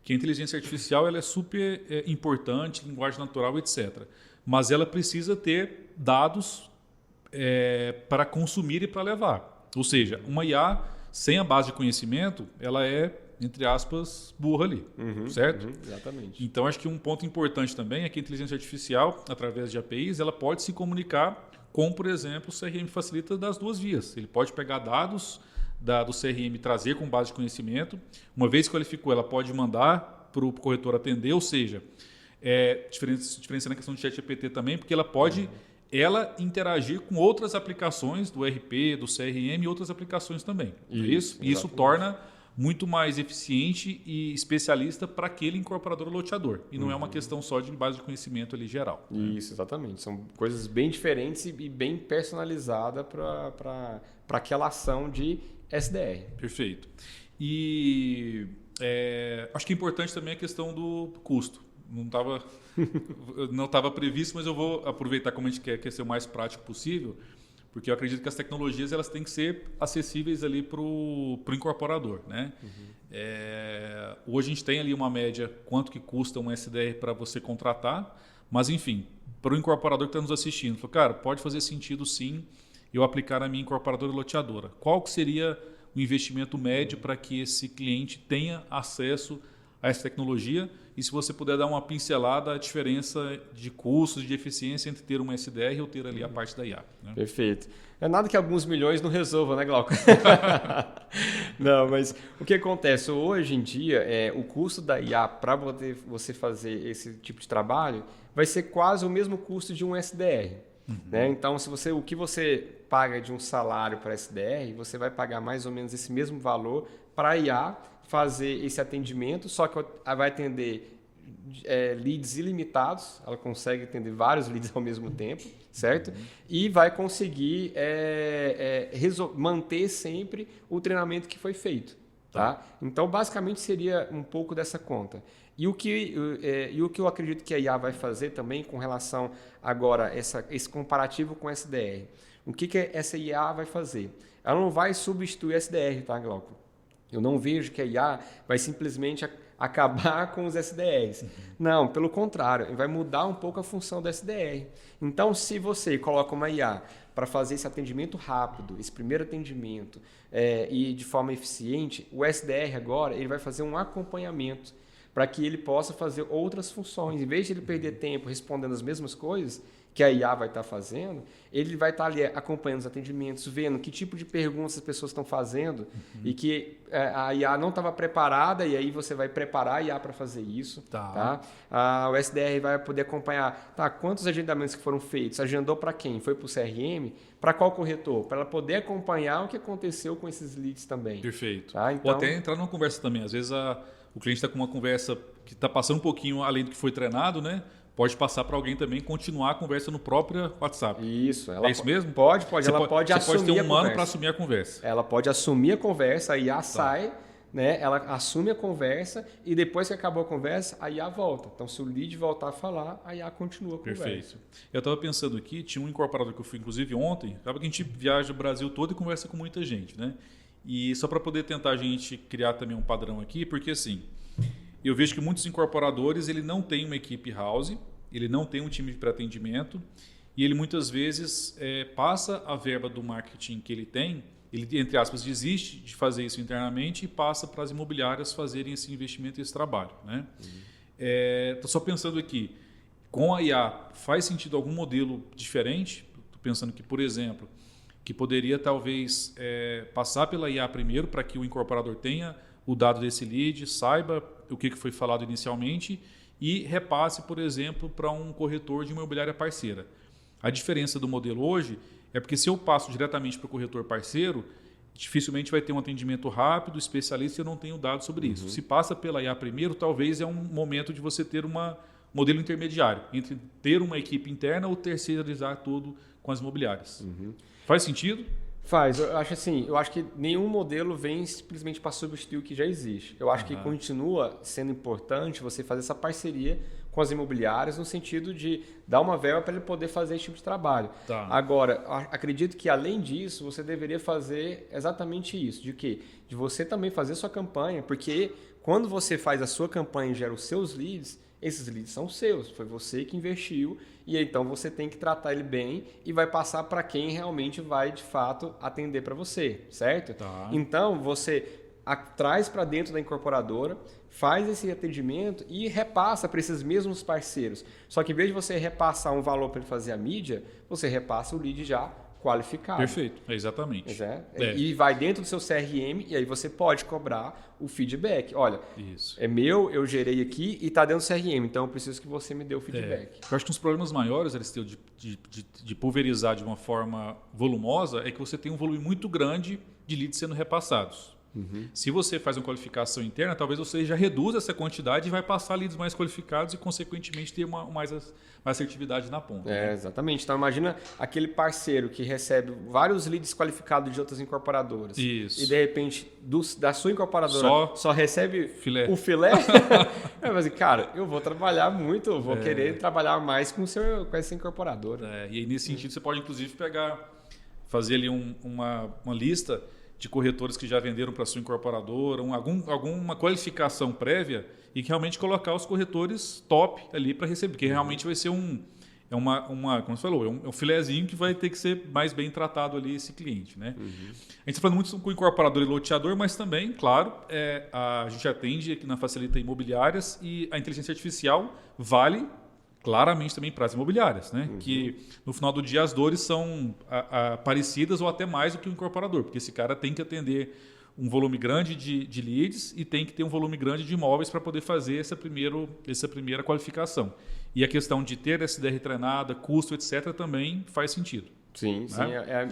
A: que a inteligência artificial ela é super importante, linguagem natural, etc. Mas ela precisa ter dados para consumir e para levar. Ou seja, uma IA sem a base de conhecimento, ela é, entre aspas, burra ali, certo?
B: Exatamente.
A: Então, acho que um ponto importante também é que a inteligência artificial, através de APIs, ela pode se comunicar com, por exemplo, o CRM Facilita das duas vias. Ele pode pegar dados do CRM trazer com base de conhecimento. Uma vez que qualificou, ela pode mandar para o corretor atender, ou seja, diferenciando a questão do ChatGPT também, porque ela pode interagir com outras aplicações do RP, do CRM e outras aplicações também. Isso torna muito mais eficiente e especialista para aquele incorporador ou loteador. E não é uma questão só de base de conhecimento ali geral.
B: Isso, exatamente. São coisas bem diferentes e bem personalizadas para aquela ação de SDR.
A: Perfeito. E acho que é importante também a questão do custo. Não estava previsto, mas eu vou aproveitar, como a gente quer ser o mais prático possível, porque eu acredito que as tecnologias elas têm que ser acessíveis ali para o incorporador. Né? Hoje a gente tem ali uma média quanto que custa um SDR para você contratar, mas enfim, para o incorporador que está nos assistindo, falou, cara, pode fazer sentido sim eu aplicar na minha incorporadora e loteadora. Qual que seria o investimento médio para que esse cliente tenha acesso a essa tecnologia? E se você puder dar uma pincelada, a diferença de custos, de eficiência entre ter uma SDR ou ter ali a parte da IA. Né?
B: Perfeito. É nada que alguns milhões não resolvam, né, Glauco? Não, mas o que acontece? Hoje em dia, o custo da IA para você fazer esse tipo de trabalho vai ser quase o mesmo custo de um SDR. Né? Então, o que você paga de um salário para SDR, você vai pagar mais ou menos esse mesmo valor para a IA fazer esse atendimento, só que vai atender leads ilimitados, ela consegue atender vários leads ao mesmo tempo, certo? E vai conseguir manter sempre o treinamento que foi feito. Tá? Então, basicamente, seria um pouco dessa conta. E o que eu acredito que a IA vai fazer também com relação agora esse comparativo com o SDR. O que essa IA vai fazer? Ela não vai substituir o SDR, tá, Glauco? Eu não vejo que a IA vai simplesmente acabar com os SDRs. Não, pelo contrário, vai mudar um pouco a função do SDR. Então, se você coloca uma IA para fazer esse atendimento rápido, esse primeiro atendimento, e de forma eficiente, o SDR agora ele vai fazer um acompanhamento para que ele possa fazer outras funções. Em vez de ele perder tempo respondendo as mesmas coisas, que a IA vai estar fazendo, ele vai estar ali acompanhando os atendimentos, vendo que tipo de perguntas as pessoas estão fazendo e que a IA não estava preparada e aí você vai preparar a IA para fazer isso. Tá? O SDR vai poder acompanhar quantos agendamentos que foram feitos, agendou para quem, foi para o CRM, para qual corretor, para ela poder acompanhar o que aconteceu com esses leads também.
A: Perfeito.
B: Tá? Então,
A: ou até entrar numa conversa também. Às vezes o cliente está com uma conversa que está passando um pouquinho além do que foi treinado, né? Pode passar para alguém também continuar a conversa no próprio WhatsApp.
B: Isso.
A: É isso mesmo?
B: Pode. Ela pode assumir
A: Você pode ter um humano
B: para
A: assumir a conversa.
B: Ela pode assumir a conversa, a IA sai, né? Ela assume a conversa e depois que acabou a conversa, a IA volta. Então, se o lead voltar a falar, a IA continua a conversa.
A: Perfeito. Eu estava pensando aqui, tinha um incorporador que eu fui, inclusive, ontem. Acaba que a gente viaja o Brasil todo e conversa com muita gente, né? E só para poder tentar a gente criar também um padrão aqui, porque assim... Eu vejo que muitos incorporadores ele não tem uma equipe house, ele não tem um time de pré-atendimento e ele muitas vezes passa a verba do marketing que ele tem, ele, entre aspas, desiste de fazer isso internamente e passa para as imobiliárias fazerem esse investimento e esse trabalho. Né? Estou só pensando aqui, com a IA, faz sentido algum modelo diferente? Estou pensando que, por exemplo, que poderia talvez passar pela IA primeiro para que o incorporador tenha o dado desse lead, saiba o que foi falado inicialmente e repasse, por exemplo, para um corretor de uma imobiliária parceira. A diferença do modelo hoje é porque se eu passo diretamente para o corretor parceiro, dificilmente vai ter um atendimento rápido, especialista, e eu não tenho dados sobre isso. Se passa pela IA primeiro, talvez é um momento de você ter um modelo intermediário, entre ter uma equipe interna ou terceirizar tudo com as imobiliárias. Faz sentido?
B: Faz. Eu acho que nenhum modelo vem simplesmente para substituir o que já existe. Eu acho que continua sendo importante você fazer essa parceria com as imobiliárias no sentido de dar uma verba para ele poder fazer esse tipo de trabalho. Agora, acredito que além disso, você deveria fazer exatamente isso. De quê? De você também fazer sua campanha, porque quando você faz a sua campanha e gera os seus leads, esses leads são seus, foi você que investiu e então você tem que tratar ele bem e vai passar para quem realmente vai de fato atender para você, certo? Então você traz para dentro da incorporadora, faz esse atendimento e repassa para esses mesmos parceiros. Só que em vez de você repassar um valor para ele fazer a mídia, você repassa o lead já qualificado.
A: Perfeito, exatamente.
B: E vai dentro do seu CRM e aí você pode cobrar o feedback. Olha,
A: isso.
B: É meu, eu gerei aqui e está dentro do CRM, então eu preciso que você me dê o feedback.
A: Eu acho que um dos problemas maiores, Aristeu, de pulverizar de uma forma volumosa é que você tem um volume muito grande de leads sendo repassados. Se você faz uma qualificação interna, talvez você já reduza essa quantidade e vai passar leads mais qualificados e, consequentemente, ter mais assertividade na ponta.
B: Exatamente. Então, imagina aquele parceiro que recebe vários leads qualificados de outras incorporadoras.
A: Isso.
B: E, de repente, da sua incorporadora só recebe o filé. Mas, cara, eu vou trabalhar muito, eu vou querer trabalhar mais com essa incorporadora.
A: E aí, nesse sentido, você pode, inclusive, fazer ali uma lista de corretores que já venderam para a sua incorporadora, alguma qualificação prévia e que realmente colocar os corretores top ali para receber, porque realmente vai ser como você falou, um filezinho que vai ter que ser mais bem tratado ali esse cliente. Né? A gente está falando muito com o incorporador e loteador, mas também, claro, a gente atende aqui na Facilita Imobiliárias e a inteligência artificial vale claramente também para as imobiliárias, né? Que no final do dia as dores são parecidas ou até mais do que o incorporador, porque esse cara tem que atender um volume grande de leads e tem que ter um volume grande de imóveis para poder fazer essa primeira qualificação. E a questão de ter SDR treinada, custo, etc., também faz sentido.
B: Sim,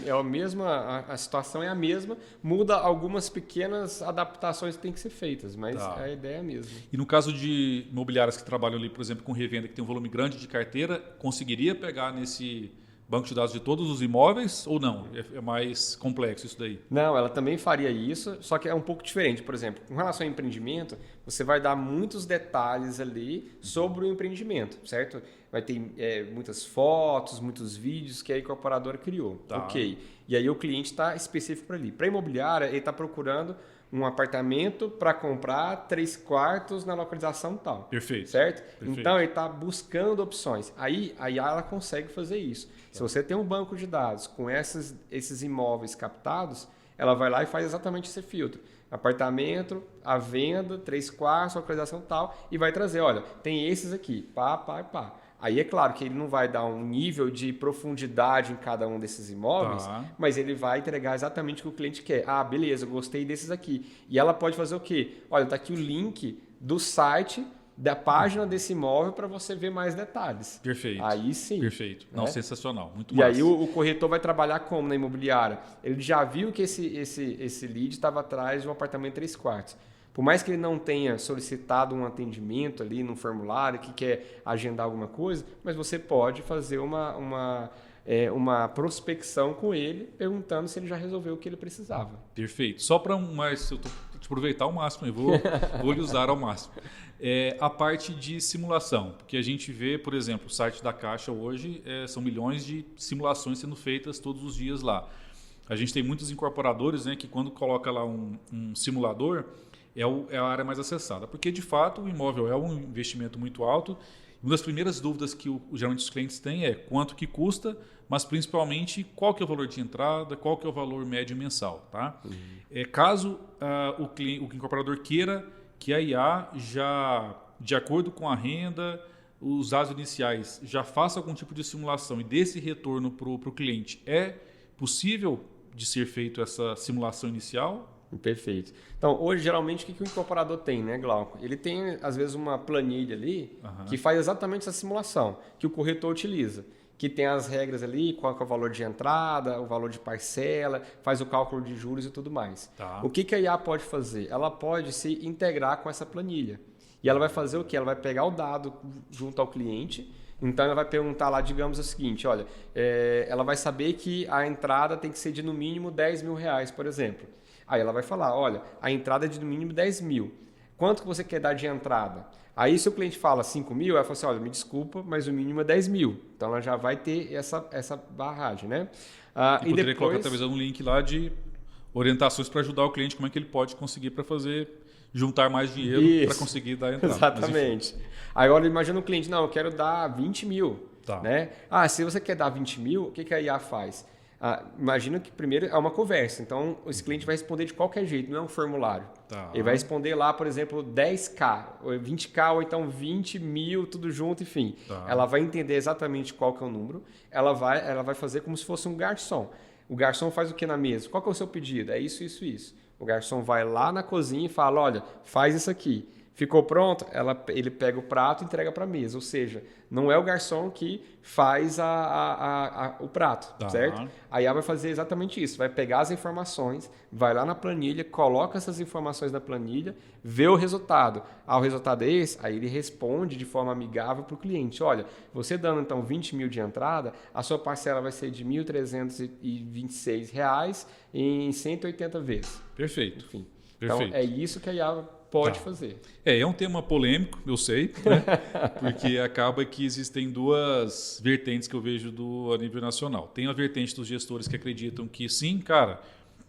B: é a mesma, a situação é a mesma, muda algumas pequenas adaptações que têm que ser feitas, mas a ideia é a mesma.
A: E no caso de imobiliárias que trabalham ali, por exemplo, com revenda, que tem um volume grande de carteira, conseguiria pegar nesse banco de dados de todos os imóveis ou não? É mais complexo isso daí?
B: Não, ela também faria isso, só que é um pouco diferente. Por exemplo, com relação ao empreendimento, você vai dar muitos detalhes ali sobre o empreendimento, certo? Vai ter muitas fotos, muitos vídeos que a incorporadora criou. Ok. E aí o cliente está específico para ali. Para a imobiliária, ele está procurando um apartamento para comprar 3 quartos na localização tal.
A: Perfeito.
B: Certo?
A: Perfeito.
B: Então, ele está buscando opções. Aí a IA ela consegue fazer isso. Se você tem um banco de dados com esses imóveis captados, ela vai lá e faz exatamente esse filtro. Apartamento, a venda, 3 quartos, localização tal, e vai trazer, olha, tem esses aqui, pá. Aí é claro que ele não vai dar um nível de profundidade em cada um desses imóveis, mas ele vai entregar exatamente o que o cliente quer. Ah, beleza, eu gostei desses aqui. E ela pode fazer o quê? Olha, está aqui o link do site, da página desse imóvel para você ver mais detalhes.
A: Perfeito.
B: Aí sim.
A: Perfeito. Não, sensacional. Muito
B: e
A: massa.
B: aí o corretor vai trabalhar como na imobiliária? Ele já viu que esse lead estava atrás de um apartamento 3 quartos. Por mais que ele não tenha solicitado um atendimento ali no formulário, que quer agendar alguma coisa, mas você pode fazer uma prospecção com ele, perguntando se ele já resolveu o que ele precisava.
A: Perfeito. Só para mais, eu te aproveitar ao máximo, eu vou lhe usar ao máximo. A parte de simulação, porque a gente vê, por exemplo, o site da Caixa hoje são milhões de simulações sendo feitas todos os dias lá. A gente tem muitos incorporadores, né, que quando coloca lá um simulador, é a área mais acessada, porque de fato o imóvel é um investimento muito alto. Uma das primeiras dúvidas que geralmente os clientes têm é quanto que custa, mas principalmente qual que é o valor de entrada, qual que é o valor médio mensal. Tá? Caso o incorporador queira que a IA já, de acordo com a renda, os dados iniciais, já faça algum tipo de simulação e dê esse retorno para o cliente, é possível de ser feito essa simulação inicial?
B: Perfeito. Então, hoje, geralmente, o que o incorporador tem, né, Glauco? Ele tem, às vezes, uma planilha ali que faz exatamente essa simulação que o corretor utiliza, que tem as regras ali, qual é o valor de entrada, o valor de parcela, faz o cálculo de juros e tudo mais.
A: Tá.
B: O que a IA pode fazer? Ela pode se integrar com essa planilha. E ela vai fazer o quê? Ela vai pegar o dado junto ao cliente. Então, ela vai perguntar lá, digamos o seguinte, olha, ela vai saber que a entrada tem que ser de no mínimo R$10 mil, por exemplo. Aí ela vai falar, olha, a entrada é de no mínimo 10 mil. Quanto que você quer dar de entrada? Aí se o cliente fala 5 mil, ela fala assim, olha, me desculpa, mas o mínimo é 10 mil. Então ela já vai ter essa barragem, né?
A: E poderia colocar talvez um link lá de orientações para ajudar o cliente, como é que ele pode conseguir para juntar mais dinheiro para conseguir dar a entrada.
B: Exatamente. Agora imagina o cliente, não, eu quero dar 20 mil. Tá. Né? Se você quer dar 20 mil, o que a IA faz? Imagina que primeiro é uma conversa, então esse cliente vai responder de qualquer jeito, não é um formulário. Tá. Ele vai responder lá, por exemplo, 10K, ou 20K, ou então 20 mil, tudo junto, enfim. Tá. Ela vai entender exatamente qual que é o número, ela vai fazer como se fosse um garçom. O garçom faz o que na mesa? Qual que é o seu pedido? É isso, isso, isso. O garçom vai lá na cozinha e fala, olha, faz isso aqui. Ficou pronto? Ele pega o prato e entrega para a mesa. Ou seja, não é o garçom que faz o prato, certo? A IA vai fazer exatamente isso. Vai pegar as informações, vai lá na planilha, coloca essas informações na planilha, vê o resultado. O resultado é esse? Aí ele responde de forma amigável para o cliente. Olha, você dando então 20 mil de entrada, a sua parcela vai ser de R$ 1.326 em 180 vezes.
A: Perfeito.
B: Enfim.
A: Perfeito.
B: Então, é isso que a IA pode fazer.
A: É um tema polêmico, eu sei, né? Porque acaba que existem duas vertentes que eu vejo a nível nacional. Tem a vertente dos gestores que acreditam que sim, cara,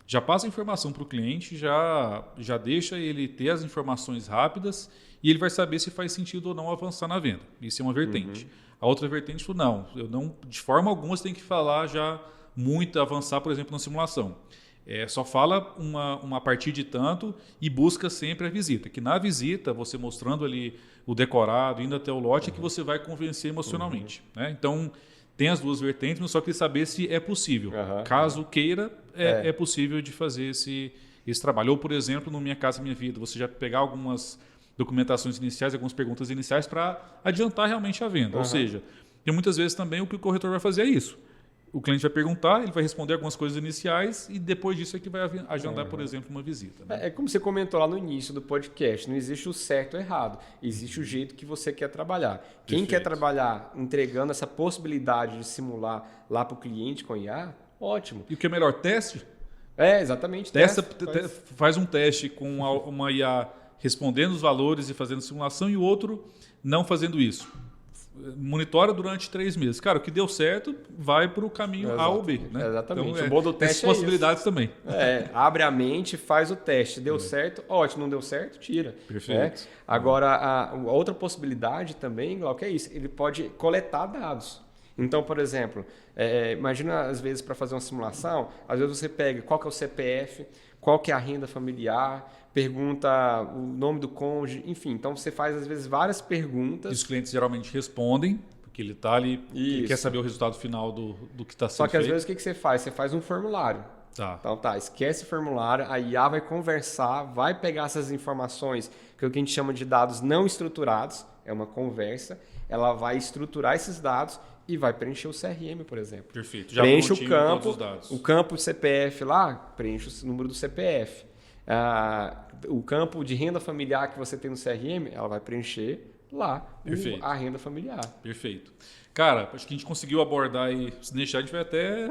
A: já passa a informação para o cliente, já deixa ele ter as informações rápidas e ele vai saber se faz sentido ou não avançar na venda. Isso é uma vertente. A outra vertente, não, de forma alguma você tem que falar já muito, avançar, por exemplo, na simulação. Só fala uma partir de tanto e busca sempre a visita. Que na visita, você mostrando ali o decorado, indo até o lote, é que você vai convencer emocionalmente. Né? Então, tem as duas vertentes, mas só queria saber se é possível. Caso queira, é possível de fazer esse trabalho. Ou, por exemplo, no Minha Casa Minha Vida, você já pegar algumas documentações iniciais, algumas perguntas iniciais para adiantar realmente a venda. Ou seja, tem muitas vezes também o que o corretor vai fazer é isso. O cliente vai perguntar, ele vai responder algumas coisas iniciais e depois disso é que vai agendar, por exemplo, uma visita. Né?
B: É como você comentou lá no início do podcast, não existe o certo ou errado, existe o jeito que você quer trabalhar. Quem quer trabalhar entregando essa possibilidade de simular lá para o cliente com IA, ótimo.
A: E o que é melhor, teste?
B: Exatamente.
A: Faz um teste com uma IA respondendo os valores e fazendo simulação e o outro não fazendo isso. Monitora durante 3 meses. Cara, o que deu certo vai para o caminho A ou B. Né?
B: Exatamente.
A: Então,
B: o bom do teste
A: tem possibilidades também.
B: Abre a mente, faz o teste. Deu certo, ótimo. Não deu certo, tira.
A: Perfeito.
B: Agora, a outra possibilidade também, Glauco, é isso. Ele pode coletar dados. Então, por exemplo, imagina às vezes para fazer uma simulação, às vezes você pega qual que é o CPF, qual que é a renda familiar, pergunta o nome do cônjuge, enfim. Então, você faz às vezes várias perguntas.
A: E os clientes geralmente respondem, Que ele está ali, ele
B: Isso.
A: quer saber o resultado final do que está sendo feito.
B: Só que às vezes o que você faz? Você faz um formulário.
A: Tá.
B: Então esquece o formulário, a IA vai conversar, vai pegar essas informações, que é o que a gente chama de dados não estruturados, é uma conversa, ela vai estruturar esses dados e vai preencher o CRM, por exemplo.
A: Perfeito. Já
B: Preenche o
A: todos
B: campo,
A: os dados.
B: o campo CPF lá, preenche o número do CPF. O campo de renda familiar que você tem no CRM, ela vai preencher lá a renda familiar.
A: Perfeito. Cara, acho que a gente conseguiu abordar e se deixar a gente vai até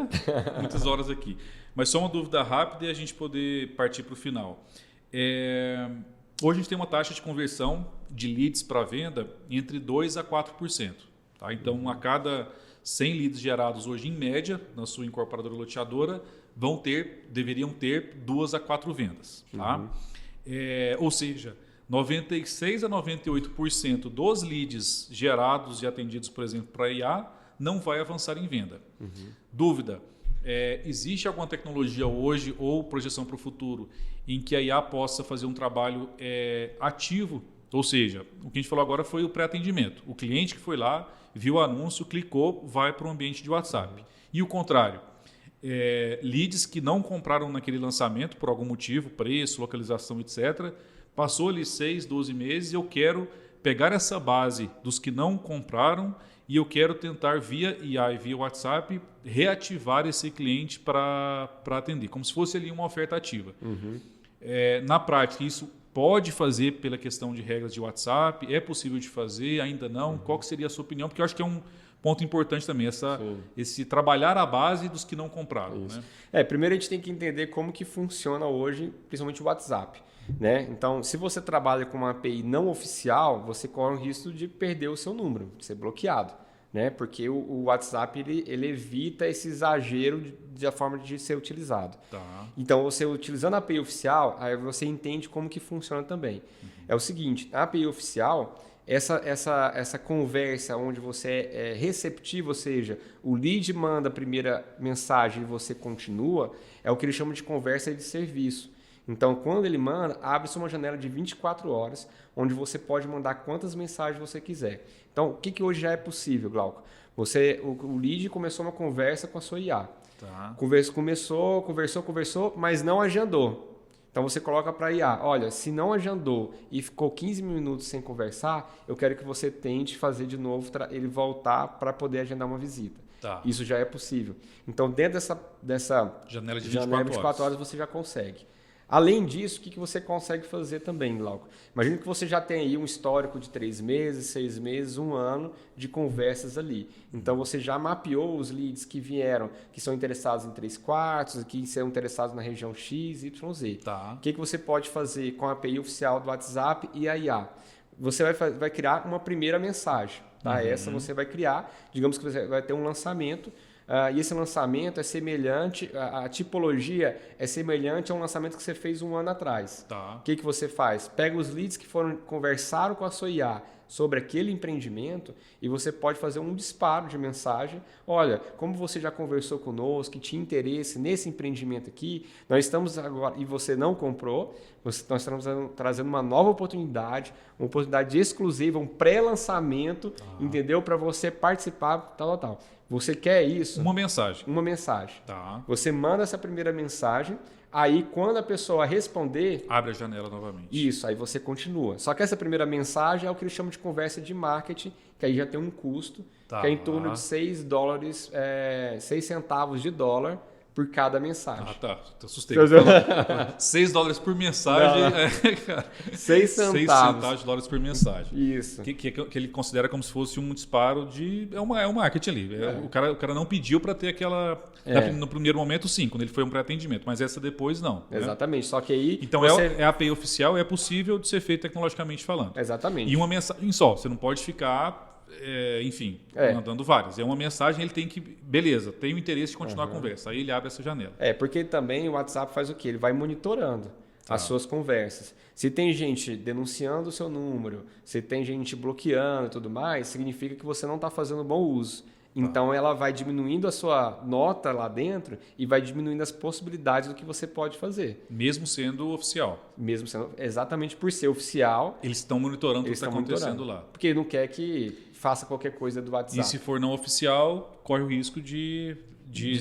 A: muitas horas aqui. Mas só uma dúvida rápida e a gente poder partir para o final. Hoje a gente tem uma taxa de conversão de leads para venda entre 2% a 4%. Tá? Então, a cada 100 leads gerados hoje, em média, na sua incorporadora loteadora, deveriam ter 2 a 4 vendas. Tá? Ou seja, 96% a 98% dos leads gerados e atendidos, por exemplo, para IA, não vai avançar em venda. Dúvida. Existe alguma tecnologia hoje ou projeção para o futuro em que a IA possa fazer um trabalho ativo? Ou seja, o que a gente falou agora foi o pré-atendimento. O cliente que foi lá, viu o anúncio, clicou, vai para o ambiente de WhatsApp. E o contrário, leads que não compraram naquele lançamento por algum motivo, preço, localização, etc., passou ali 6, 12 meses e eu quero pegar essa base dos que não compraram e eu quero tentar via IA e via WhatsApp reativar esse cliente para atender, como se fosse ali uma oferta ativa. Na prática, isso pode fazer pela questão de regras de WhatsApp? É possível de fazer? Ainda não? Qual que seria a sua opinião? Porque eu acho que é um ponto importante também, esse trabalhar a base dos que não compraram. Né?
B: Primeiro a gente tem que entender como que funciona hoje, principalmente o WhatsApp. Né? Então, se você trabalha com uma API não oficial, você corre o risco de perder o seu número, de ser bloqueado. Né? Porque o WhatsApp ele evita esse exagero da forma de ser utilizado.
A: Tá.
B: Então, você utilizando a API oficial, aí você entende como que funciona também. É o seguinte, a API oficial, essa conversa onde você é receptivo, ou seja, o lead manda a primeira mensagem e você continua, é o que eles chamam de conversa de serviço. Então, quando ele manda, abre-se uma janela de 24 horas, onde você pode mandar quantas mensagens você quiser. Então, o que hoje já é possível, Glauco? O lead começou uma conversa com a sua IA.
A: Tá.
B: Conversou, mas não agendou. Então, você coloca para a IA, olha, se não agendou e ficou 15 minutos sem conversar, eu quero que você tente fazer de novo, ele voltar para poder agendar uma visita.
A: Tá.
B: Isso já é possível. Então, dentro dessa
A: janela de
B: 24 horas, você já consegue. Além disso, o que você consegue fazer também, Glauco? Imagina que você já tem aí um histórico de 3 meses, 6 meses, 1 ano de conversas ali. Então, você já mapeou os leads que vieram, que são interessados em 3/4, que são interessados na região X, Y, Z.
A: Tá.
B: O que você pode fazer com a API oficial do WhatsApp e a IA? Você vai criar uma primeira mensagem. Tá? Essa você vai criar, digamos que você vai ter um lançamento, e esse lançamento é semelhante, a tipologia é semelhante a um lançamento que você fez 1 ano atrás.
A: Tá.
B: O que você faz? Pega os leads que conversaram com a sua IA sobre aquele empreendimento e você pode fazer um disparo de mensagem. Olha, como você já conversou conosco, que tinha interesse nesse empreendimento aqui, nós estamos agora, e você não comprou, nós estamos trazendo uma nova oportunidade, uma oportunidade exclusiva, um pré-lançamento, entendeu? Para você participar, tal. Você quer isso?
A: Uma mensagem.
B: Uma mensagem.
A: Tá.
B: Você manda essa primeira mensagem, aí quando a pessoa responder...
A: Abre a janela novamente.
B: Isso, aí você continua. Só que essa primeira mensagem é o que eles chamam de conversa de marketing, que aí já tem um custo, que é em torno de $6, 6 centavos de dólar por cada mensagem.
A: Tá. Assustei. $6 por mensagem. Cara,
B: 6 centavos.
A: 6 centavos de dólares por mensagem.
B: Isso.
A: Que ele considera como se fosse um disparo de... É um marketing ali. O cara não pediu para ter aquela... No primeiro momento, sim, quando ele foi um pré-atendimento. Mas essa depois, não.
B: Exatamente. Né? Só que aí...
A: Então, é a API oficial, é possível de ser feito tecnologicamente falando.
B: Exatamente.
A: E uma mensagem só. Você não pode ficar... mandando várias. É uma mensagem, ele tem que... Beleza, tem o interesse de continuar a conversa. Aí ele abre essa janela.
B: Porque também o WhatsApp faz o quê? Ele vai monitorando as suas conversas. Se tem gente denunciando o seu número, se tem gente bloqueando e tudo mais, significa que você não está fazendo bom uso. Então, ela vai diminuindo a sua nota lá dentro e vai diminuindo as possibilidades do que você pode fazer.
A: Mesmo sendo oficial.
B: Mesmo sendo, exatamente por ser oficial.
A: Eles estão monitorando o que está acontecendo lá.
B: Porque não quer que faça qualquer coisa do WhatsApp.
A: E se for não oficial, corre o risco de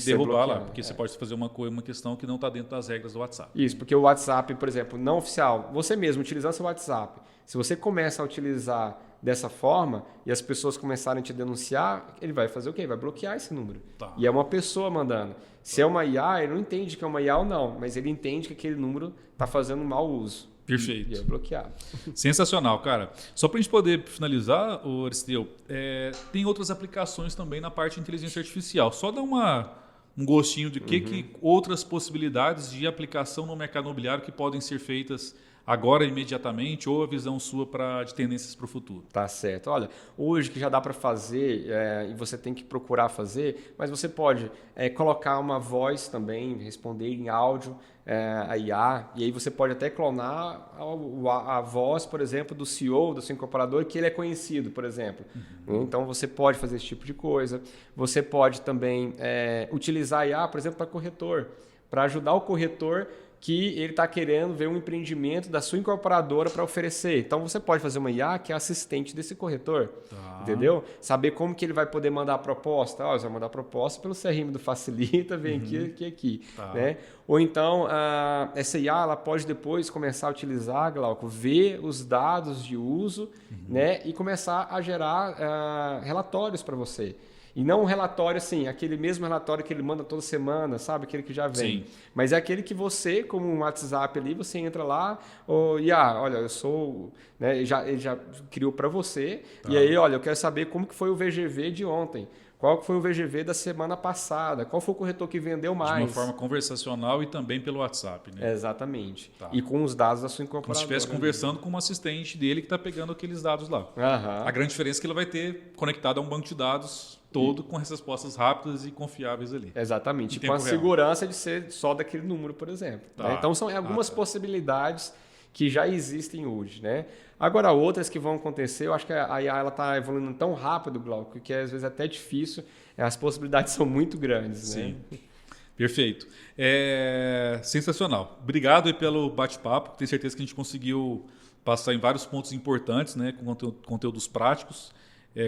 A: derrubar lá. Porque você pode fazer uma questão que não está dentro das regras do WhatsApp.
B: Isso, porque o WhatsApp, por exemplo, não oficial, você mesmo utilizando seu WhatsApp, se você começa a utilizar dessa forma e as pessoas começarem a te denunciar, ele vai fazer o quê? Vai bloquear esse número.
A: Tá.
B: E é uma pessoa mandando. Se é uma IA, ele não entende que é uma IA ou não, mas ele entende que aquele número está fazendo mau uso.
A: Perfeito.
B: E é bloqueado.
A: Sensacional, cara. Só para a gente poder finalizar, Aristeu, tem outras aplicações também na parte de inteligência artificial. Só dá um gostinho de que outras possibilidades de aplicação no mercado imobiliário que podem ser feitas agora, imediatamente, ou a visão sua de tendências para o futuro.
B: Tá certo. Olha, hoje que já dá para fazer e você tem que procurar fazer, mas você pode colocar uma voz também, responder em áudio a IA, e aí você pode até clonar a voz, por exemplo, do CEO, do seu incorporador, que ele é conhecido, por exemplo. Então, você pode fazer esse tipo de coisa. Você pode também utilizar a IA, por exemplo, para corretor, para ajudar o corretor que ele está querendo ver um empreendimento da sua incorporadora para oferecer. Então, você pode fazer uma IA que é assistente desse corretor, entendeu? Saber como que ele vai poder mandar a proposta. Você vai mandar a proposta pelo CRM do Facilita, vem aqui. Né? Ou então, essa IA ela pode depois começar a utilizar, Glauco, ver os dados de uso né? E começar a gerar relatórios para você. E não um relatório assim, aquele mesmo relatório que ele manda toda semana, sabe? Aquele que já vem.
A: Sim.
B: Mas é aquele que você, como um WhatsApp ali, você entra lá, olha, eu sou... Né, ele já criou para você. E aí, olha, eu quero saber como que foi o VGV de ontem. Qual foi o VGV da semana passada? Qual foi o corretor que vendeu mais?
A: De uma forma conversacional e também pelo WhatsApp, né?
B: Exatamente. E com os dados da sua incorporadora.
A: Como se estivesse conversando com um assistente dele que está pegando aqueles dados lá. A grande diferença é que ele vai ter conectado a um banco de dados todo com as respostas rápidas e confiáveis ali.
B: Exatamente. Com a segurança de ser só daquele número, por exemplo. Né? Então, são algumas possibilidades que já existem hoje, né? Agora, outras que vão acontecer, eu acho que a IA está evoluindo tão rápido, Glauco, que às vezes é até difícil, as possibilidades são muito grandes.
A: Sim.
B: Né?
A: Perfeito. Sensacional. Obrigado aí pelo bate-papo. Tenho certeza que a gente conseguiu passar em vários pontos importantes, né, com conteúdos práticos.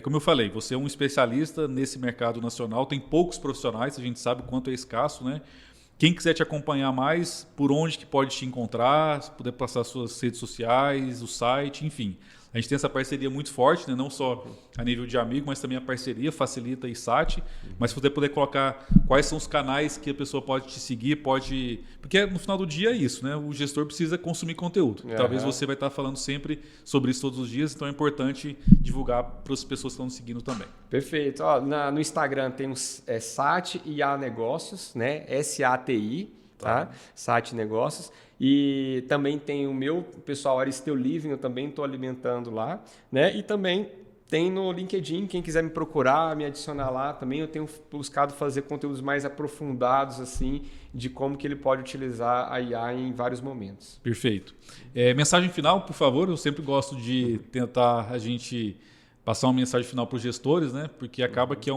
A: Como eu falei, você é um especialista nesse mercado nacional, tem poucos profissionais, a gente sabe o quanto é escasso, né? Quem quiser te acompanhar mais, por onde que pode te encontrar, se puder passar suas redes sociais, o site, enfim. A gente tem essa parceria muito forte, né? Não só a nível de amigo, mas também a parceria Facilita e SAT. Mas se você puder colocar quais são os canais que a pessoa pode te seguir, porque no final do dia é isso, né? O gestor precisa consumir conteúdo. Talvez você vai estar falando sempre sobre isso todos os dias, então é importante divulgar para as pessoas que estão nos seguindo também.
B: Perfeito. No Instagram temos SAT e A Negócios, né? SATI, tá? SAT Negócios. E também tem o meu pessoal Aristeu Living, eu também estou alimentando lá, né? E também tem no LinkedIn, quem quiser me procurar, me adicionar lá também, eu tenho buscado fazer conteúdos mais aprofundados assim, de como que ele pode utilizar a IA em vários momentos.
A: Perfeito. Mensagem final, por favor, eu sempre gosto de tentar a gente passar uma mensagem final para os gestores, né? Porque acaba que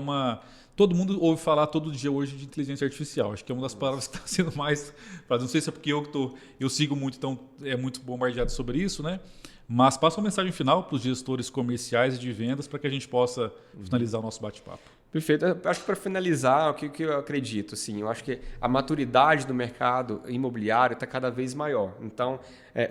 A: todo mundo ouve falar todo dia hoje de inteligência artificial. Acho que é uma das palavras que está sendo mais... Não sei se é porque eu sigo muito, então é muito bombardeado sobre isso, né? Mas passa uma mensagem final para os gestores comerciais e de vendas para que a gente possa finalizar o nosso bate-papo.
B: Perfeito. Eu acho que para finalizar, o que eu acredito, assim, eu acho que a maturidade do mercado imobiliário está cada vez maior. Então,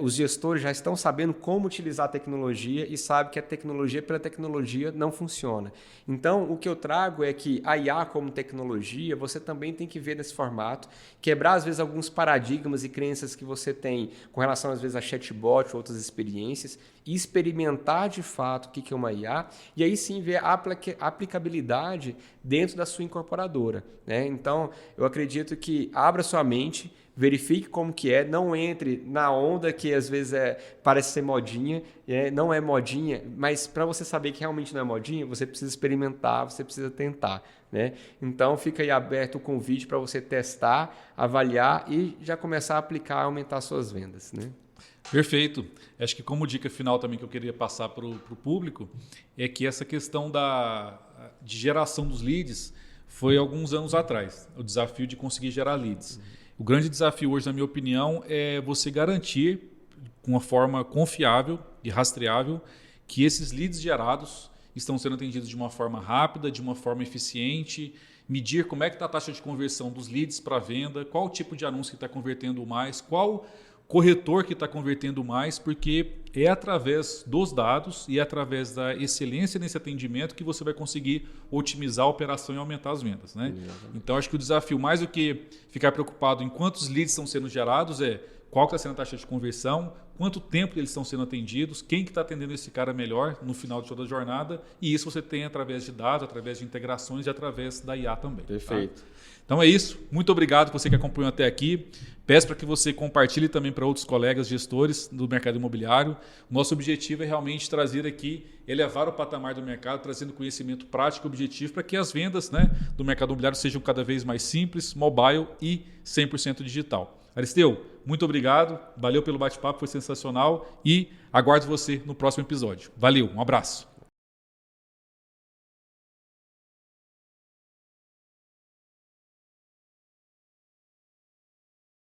B: os gestores já estão sabendo como utilizar a tecnologia e sabem que a tecnologia pela tecnologia não funciona. Então, o que eu trago é que a IA como tecnologia, você também tem que ver nesse formato, quebrar às vezes alguns paradigmas e crenças que você tem com relação às vezes a chatbot ou outras experiências, e experimentar de fato o que é uma IA, e aí sim ver a aplicabilidade dentro da sua incorporadora. Né? Então, eu acredito que abra sua mente, verifique como que é, não entre na onda que às vezes parece ser modinha, não é modinha, mas para você saber que realmente não é modinha, você precisa experimentar, você precisa tentar. Né? Então, fica aí aberto o convite para você testar, avaliar e já começar a aplicar, aumentar suas vendas. Né?
A: Perfeito. Acho que como dica final também que eu queria passar para o público é que essa questão de geração dos leads foi alguns anos atrás, o desafio de conseguir gerar leads. O grande desafio hoje, na minha opinião, é você garantir, com uma forma confiável e rastreável, que esses leads gerados estão sendo atendidos de uma forma rápida, de uma forma eficiente, medir como é que está a taxa de conversão dos leads para venda, qual tipo de anúncio que está convertendo mais, qual corretor que está convertendo mais, porque é através dos dados e é através da excelência nesse atendimento que você vai conseguir otimizar a operação e aumentar as vendas, né? Então, acho que o desafio, mais do que ficar preocupado em quantos leads estão sendo gerados, é qual que está sendo a taxa de conversão, quanto tempo eles estão sendo atendidos, quem que está atendendo esse cara melhor no final de toda a jornada, e isso você tem através de dados, através de integrações e através da IA também.
B: Perfeito.
A: Tá? Então é isso. Muito obrigado você que acompanhou até aqui. Peço para que você compartilhe também para outros colegas gestores do mercado imobiliário. O nosso objetivo é realmente trazer aqui, elevar o patamar do mercado, trazendo conhecimento prático e objetivo para que as vendas, né, do mercado imobiliário sejam cada vez mais simples, mobile e 100% digital. Aristeu, muito obrigado. Valeu pelo bate-papo, foi sensacional e aguardo você no próximo episódio. Valeu, um abraço.